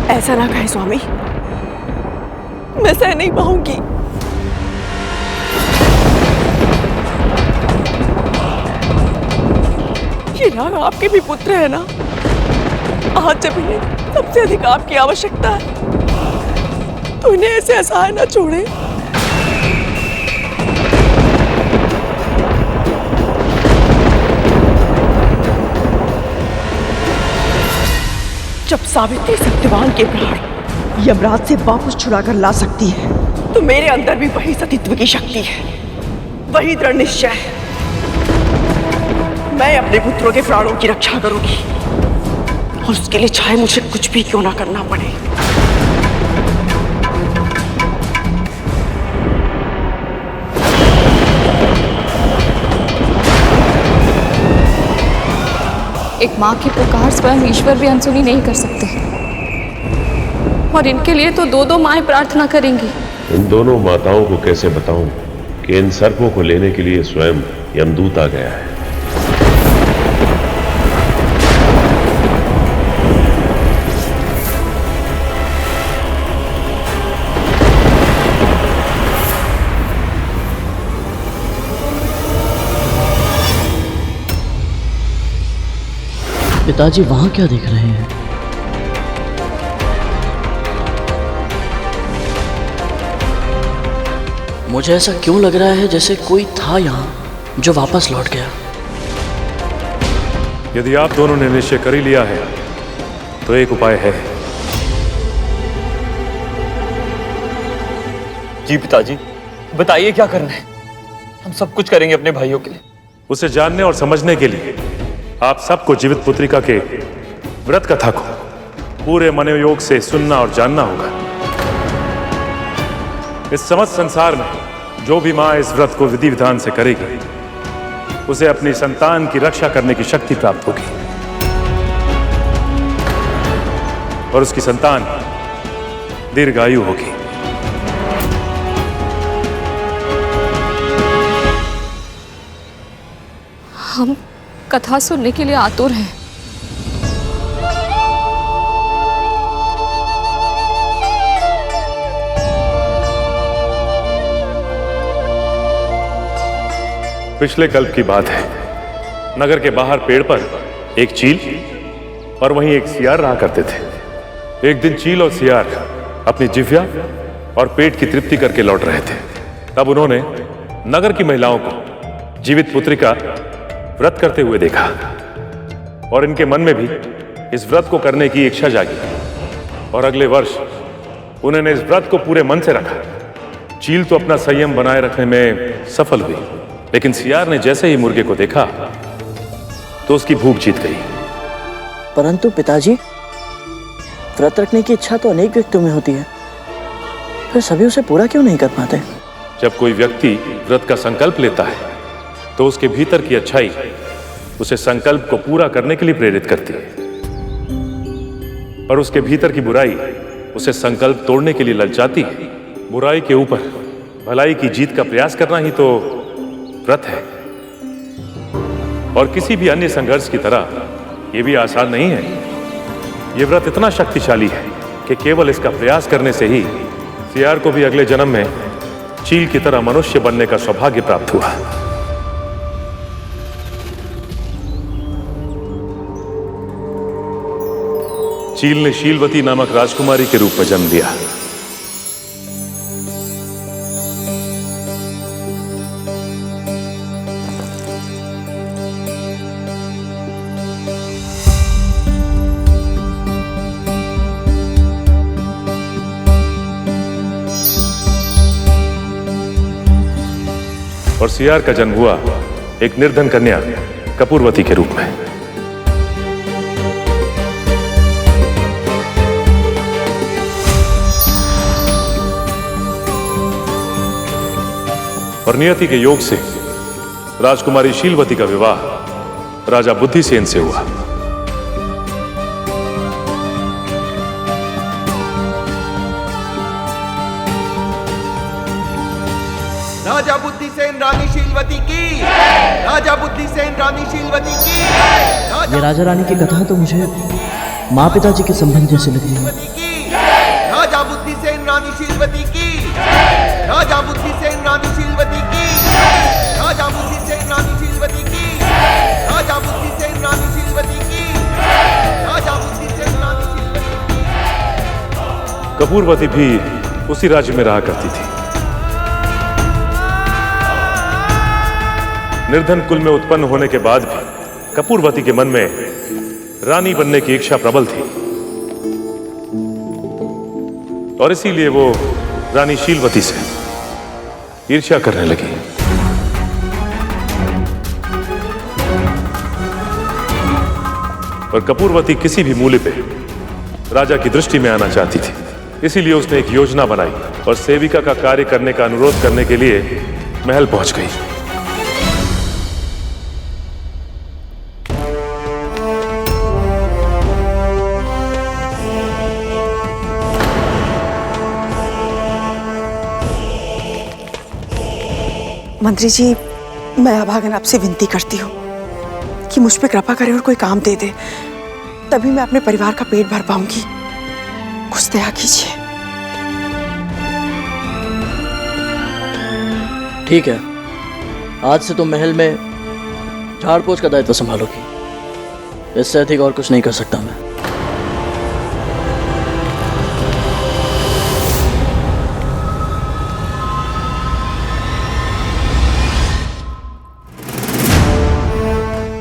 ऐसा ना कहे स्वामी, मैं सह नहीं पाऊंगी। ये नाग आपके भी पुत्र है ना? आज जब इन्हें सबसे अधिक आपकी आवश्यकता है तो इन्हें ऐसे असहाय ना छोड़े। जब सावित्री सत्यवान के प्राण यमराज से वापस छुड़ा कर ला सकती है तो मेरे अंदर भी वही सतीत्व की शक्ति है, वही दृढ़ निश्चय है। मैं अपने पुत्रों के प्राणों की रक्षा करूंगी और उसके लिए चाहे मुझे कुछ भी क्यों ना करना पड़े। एक माँ की पुकार स्वयं ईश्वर भी अनसुनी नहीं कर सकते, और इनके लिए तो दो दो माएं प्रार्थना करेंगी। इन दोनों माताओं को कैसे बताऊं कि इन सर्पों को लेने के लिए स्वयं यमदूत आ गया है। पिताजी वहां क्या देख रहे हैं? मुझे ऐसा क्यों लग रहा है जैसे कोई था यहाँ जो वापस लौट गया। यदि आप दोनों ने निश्चय कर ही लिया है तो एक उपाय है। जी पिताजी, बताइए क्या करना है। हम सब कुछ करेंगे अपने भाइयों के लिए। उसे जानने और समझने के लिए आप सबको जीवित पुत्रिका के व्रत कथा को पूरे मनोयोग से सुनना और जानना होगा। इस समस्त संसार में जो भी माँ इस व्रत को विधि विधान से करेगी उसे अपनी संतान की रक्षा करने की शक्ति प्राप्त होगी और उसकी संतान दीर्घायु होगी। हम कथा सुनने के लिए आतुर हैं। पिछले कल्प की बात है। नगर के बाहर पेड़ पर एक चील और वहीं एक सियार रहा करते थे। एक दिन चील और सियार अपनी जिह्वा और पेट की तृप्ति करके लौट रहे थे। तब उन्होंने नगर की महिलाओं को जीवित पुत्री का व्रत करते हुए देखा और इनके मन में भी इस व्रत को करने की इच्छा जागी और अगले वर्ष उन्होंने इस व्रत को पूरे मन से रखा। चील तो अपना संयम बनाए रखने में सफल हुई, लेकिन सियार ने जैसे ही मुर्गे को देखा तो उसकी भूख जीत गई। परंतु पिताजी, व्रत रखने की इच्छा तो अनेक व्यक्तियों में होती है, फिर सभी उसे पूरा क्यों नहीं कर पाते? जब कोई व्यक्ति व्रत का संकल्प लेता है तो उसके भीतर की अच्छाई उसे संकल्प को पूरा करने के लिए प्रेरित करती है और उसके भीतर की बुराई उसे संकल्प तोड़ने के लिए लग जाती है। बुराई के ऊपर भलाई की जीत का प्रयास करना ही तो व्रत है। और किसी भी अन्य संघर्ष की तरह यह भी आसान नहीं है। यह व्रत इतना शक्तिशाली है कि केवल इसका प्रयास करने से ही सियार को भी अगले जन्म में चील की तरह मनुष्य बनने का सौभाग्य प्राप्त हुआ। चील ने शीलवती नामक राजकुमारी के रूप में जन्म लिया। और सियार का जन्म हुआ एक निर्धन कन्या कपूरवती के रूप में। और नियति के योग से राजकुमारी शीलवती का विवाह राजा बुद्धिसेन से हुआ। राजा बुद्धिसेन रानी शीलवती की, राजा बुद्धिसेन रानी शीलवती की। ये राजा रानी की कथा तो मुझे माँ पिताजी के संबंध जैसे लगी है। राजा बुद्धिसेन रानी शीलवती की, राजा बुद्धिसेन रानी शीलवती की, राजा बुद्धिसेन रानी शीलवती की, राजा बुद्धिसेन रानी शीलवती की, राजा बुद्धिसेन रानी शीलवती की। कपूरवती भी उसी राज्य में रहा करती थी। निर्धन कुल में उत्पन्न होने के बाद भी कपूरवती के मन में रानी बनने की इच्छा प्रबल थी और इसीलिए वो रानी शीलवती से ईर्ष्या करने लगी। और कपूरवती किसी भी मूल्य पे राजा की दृष्टि में आना चाहती थी। इसीलिए उसने एक योजना बनाई और सेविका का कार्य करने का अनुरोध करने के लिए महल पहुंच गई। मंत्री जी, मैं अभागन आपसे विनती करती हूँ कि मुझ पे कृपा करें और कोई काम दे दे, तभी मैं अपने परिवार का पेट भर पाऊंगी। कुछ दया कीजिए। ठीक है, आज से तुम महल में झाड़ पोछ का दायित्व संभालोगी। इससे अधिक और कुछ नहीं कर सकता मैं।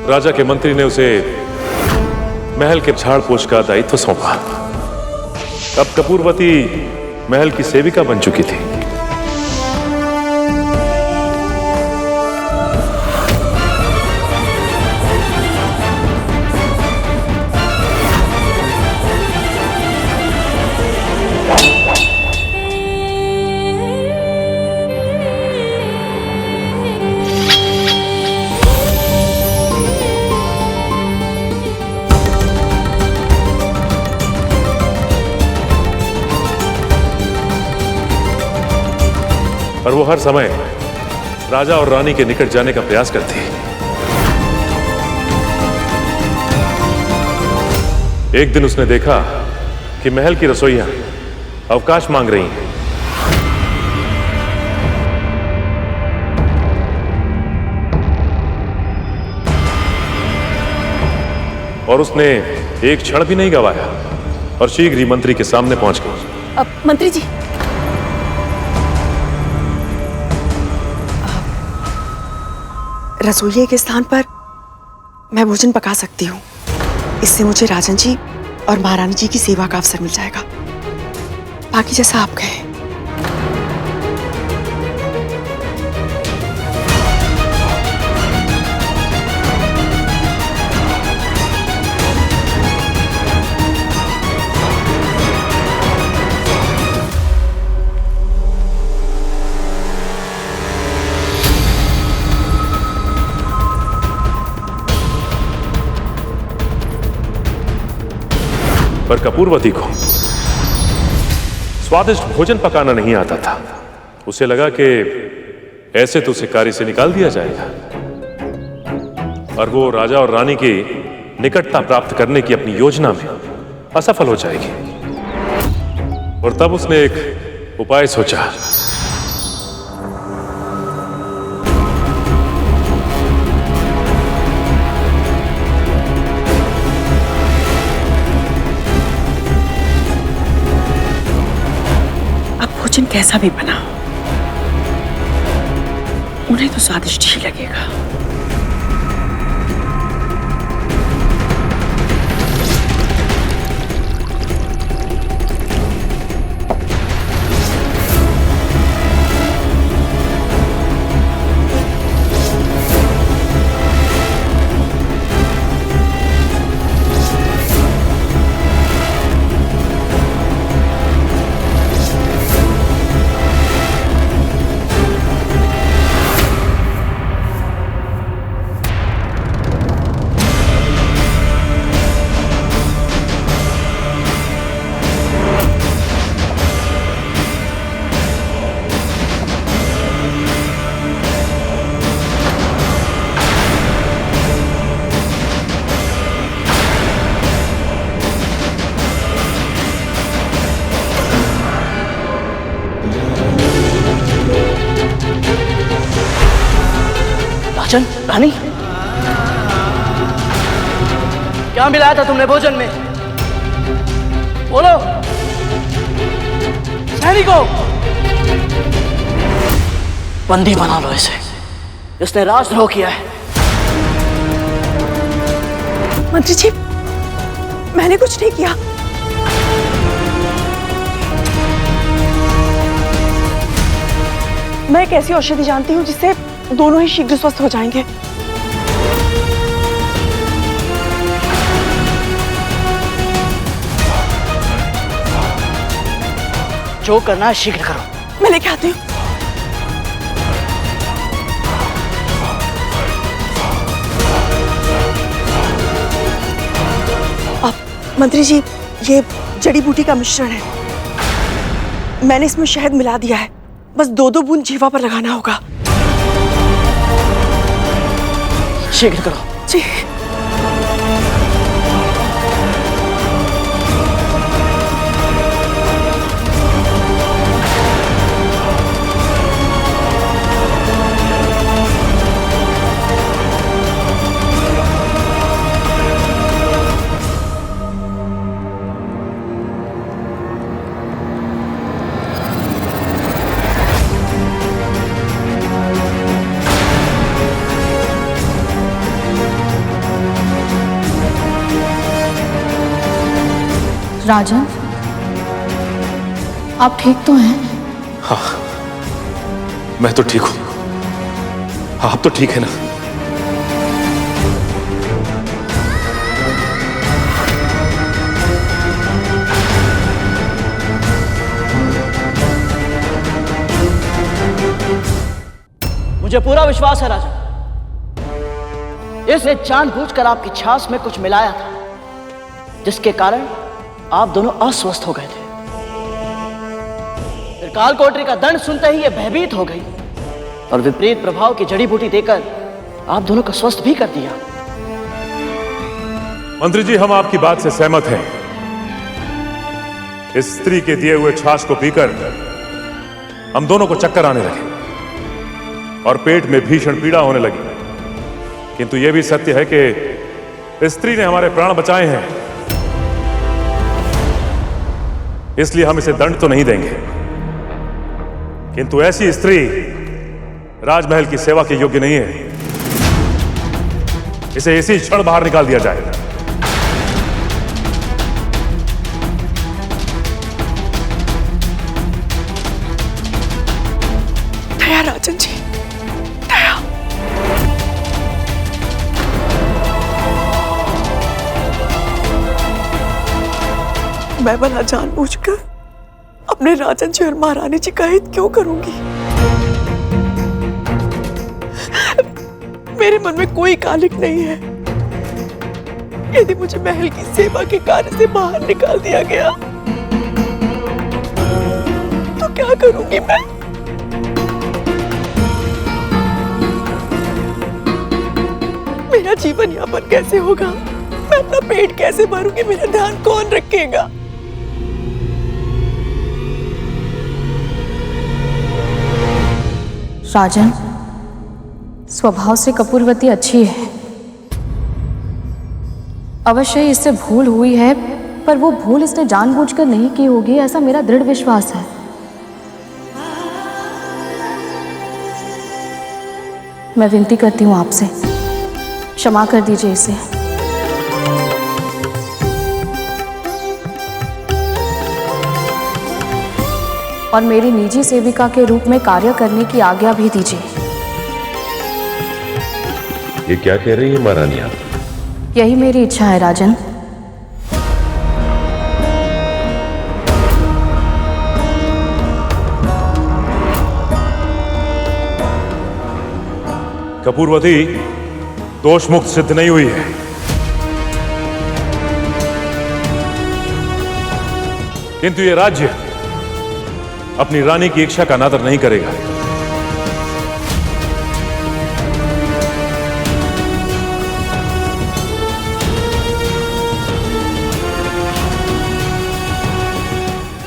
राजा के मंत्री ने उसे महल के झाड़ पोछ का दायित्व सौंपा। अब कपूरवती महल की सेविका बन चुकी थी। और वो हर समय राजा और रानी के निकट जाने का प्रयास करती। एक दिन उसने देखा कि महल की रसोइयां अवकाश मांग रही हैं। और उसने एक क्षण भी नहीं गवाया और शीघ्र ही मंत्री के सामने पहुंच गई। अब मंत्री जी, रसोइये के स्थान पर मैं भोजन पका सकती हूँ। इससे मुझे राजन जी और महारानी जी की सेवा का अवसर मिल जाएगा। बाकी जैसा आप कहें। पर कपूरवती को स्वादिष्ट भोजन पकाना नहीं आता था। उसे लगा कि ऐसे तो उसे कार्य से निकाल दिया जाएगा और वो राजा और रानी की निकटता प्राप्त करने की अपनी योजना में असफल हो जाएगी। और तब उसने एक उपाय सोचा। भोजन कैसा भी बना, उन्हें तो स्वादिष्ट ही लगेगा। राजन, रानी, क्या मिलाया था तुमने भोजन में? बोलो। सैनिकों, बंदी बना लो इसे, इसने राजद्रोह किया है। मंत्री जी, मैंने कुछ नहीं किया। मैं एक ऐसी औषधि जानती हूँ जिससे दोनों ही शीघ्र स्वस्थ हो जाएंगे। जो करना है शीघ्र करो। मैं लेके आती हूँ। अब मंत्री जी, ये जड़ी बूटी का मिश्रण है। मैंने इसमें शहद मिला दिया है। बस 2-2 बूंद जीवा पर लगाना होगा। शीघ्र करो। जी। राजन, आप ठीक तो हैं? हाँ, मैं तो ठीक हूं। आप तो ठीक है ना? मुझे पूरा विश्वास है राजन, इसने जानबूझकर आपकी छाछ में कुछ मिलाया था, जिसके कारण आप दोनों अस्वस्थ हो गए थे। फिर कालकोठरी का दंड सुनते ही यह भयभीत हो गई और विपरीत प्रभाव की जड़ी बूटी देकर आप दोनों को स्वस्थ भी कर दिया। मंत्री जी, हम आपकी बात से सहमत हैं। इस स्त्री के दिए हुए छाछ को पीकर हम दोनों को चक्कर आने लगे और पेट में भीषण पीड़ा होने लगी। किंतु यह भी सत्य है कि स्त्री ने हमारे प्राण बचाए हैं, इसलिए हम इसे दंड तो नहीं देंगे, किंतु ऐसी स्त्री राजमहल की सेवा के योग्य नहीं है। इसे इसी क्षण बाहर निकाल दिया जाए। दया राजन जी, दया। मैं भला जानबूझकर अपने राजन जी और महारानी जी का हित क्यों करूंगी? मेरे मन में कोई कालिक नहीं है। यदि मुझे महल की सेवा के कार्य से बाहर निकाल दिया गया तो क्या करूंगी मैं? मेरा जीवन यापन कैसे होगा? मैं अपना पेट कैसे भरूंगी? मेरा ध्यान कौन रखेगा? राजन, स्वभाव से कपूरवती अच्छी है। अवश्य ही इससे भूल हुई है, पर वो भूल इसने जानबूझकर नहीं की होगी, ऐसा मेरा दृढ़ विश्वास है। मैं विनती करती हूँ आपसे, क्षमा कर दीजिए इसे। और मेरी निजी सेविका के रूप में कार्य करने की आज्ञा भी दीजिए। ये क्या कह रही है महारानी आप? यही मेरी इच्छा है राजन। कपूरवती दोष मुक्त सिद्ध नहीं हुई है। किंतु ये राज्य अपनी रानी की इच्छा का अनादर नहीं करेगा।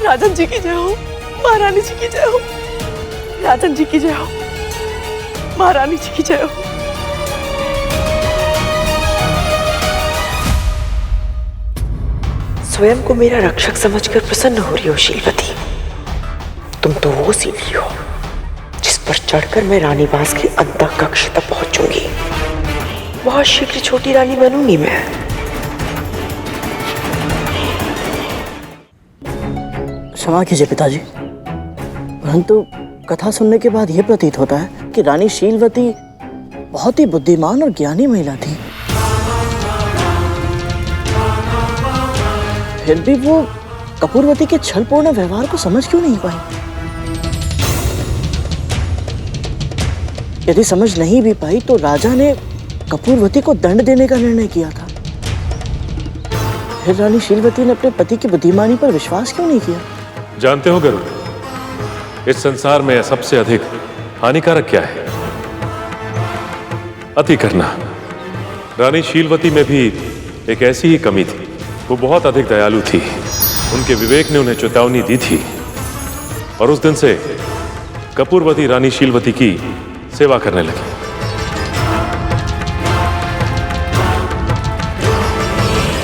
राजन जी की जय हो, महारानी जी की जय हो। राजन जी की जय हो, महारानी जी की जय हो। स्वयं को मेरा रक्षक समझकर प्रसन्न हो रही हो शीलवती। तुम तो वो सीढ़ी हो जिस पर चढ़कर मैं रानीवास के अंतः कक्ष तक पहुंचूंगी। बहुत शीघ्र छोटी रानी बनूंगी मैं। क्षमा कीजिए पिताजी, परंतु कथा सुनने के बाद यह प्रतीत होता है कि रानी शीलवती बहुत ही बुद्धिमान और ज्ञानी महिला थी। फिर भी वो कपूरवती के छलपूर्ण व्यवहार को समझ क्यों नहीं पाई? यदि समझ नहीं भी पाई तो राजा ने कपूरवती को दंड देने का निर्णय किया था। फिर रानी शीलवती ने अपने पति की बुद्धिमानी पर विश्वास क्यों नहीं किया? जानते हो गरुड़, इस संसार में सबसे अधिक हानिकारक क्या है? अति करना। रानी शीलवती में भी एक ऐसी ही कमी थी। वो बहुत अधिक दयालु थी। उनके विवेक ने उन्हें चेतावनी दी थी और उस दिन से कपूरवती रानी शीलवती की सेवा करने लगी।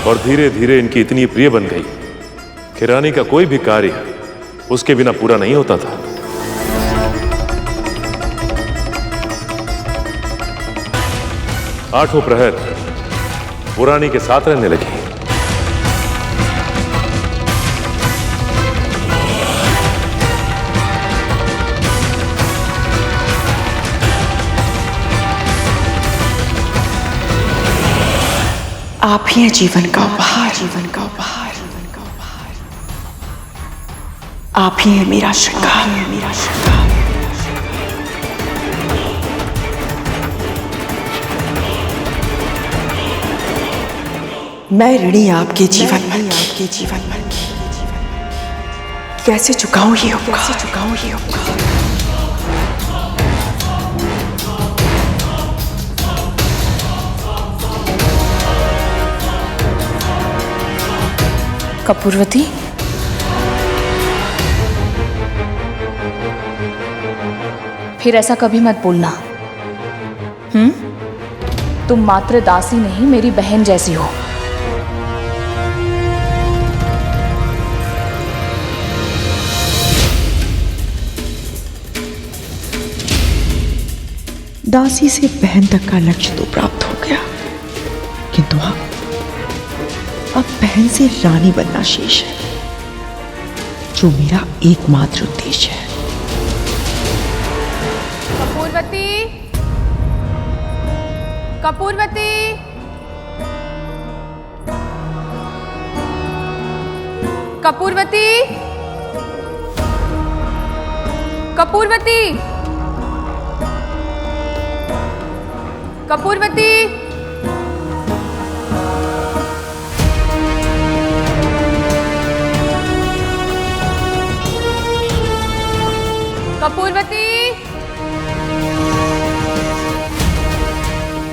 और धीरे धीरे इनकी इतनी प्रिय बन गई कि रानी का कोई भी कार्य उसके बिना पूरा नहीं होता था। आठों प्रहर वो रानी के साथ रहने लगी। आप ही हैं जीवन का उपहार, जीवन का उपहार। आप ही हैं मेरा श्रृंगार, मेरा श्रृंगार। मैं ऋणी आपके जीवन भर की, आपके जीवन भर की। कैसे चुकाऊं ये उपकार, कैसे चुकाऊं ये उपकार। कपूरवती, फिर ऐसा कभी मत बोलना। तुम मात्र दासी नहीं, मेरी बहन जैसी हो। दासी से बहन तक का लक्ष्य तो प्राप्त हो गया, किंतु अब बहन से रानी बनना शेष है, जो मेरा एकमात्र उद्देश्य है। कपूरवती, कपूरवती, कपूरवती, कपूरवती, कपूरवती, कपूरवती,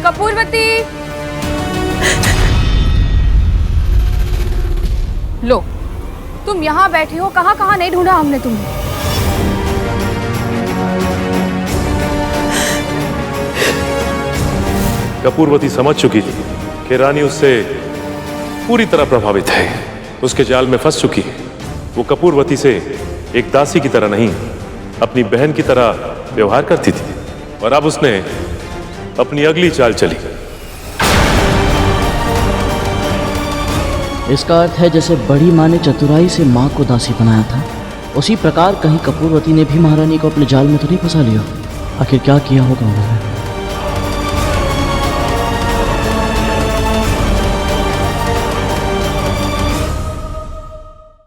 कपूरवती। लो, तुम यहाँ बैठे हो, कहाँ कहाँ नहीं ढूंढा हमने तुम्हें। कपूरवती समझ चुकी थी कि रानी उससे पूरी तरह प्रभावित है, उसके जाल में फंस चुकी है। वो कपूरवती से एक दासी की तरह नहीं, अपनी बहन की तरह व्यवहार करती थी, और अब उसने अपनी अगली चाल चली। इसका अर्थ है जैसे बड़ी माँ ने चतुराई से माँ को दासी बनाया था, उसी प्रकार कहीं कपूरवती ने भी महारानी को अपने जाल में तो नहीं फंसा लिया। आखिर क्या किया होगा उन्होंने?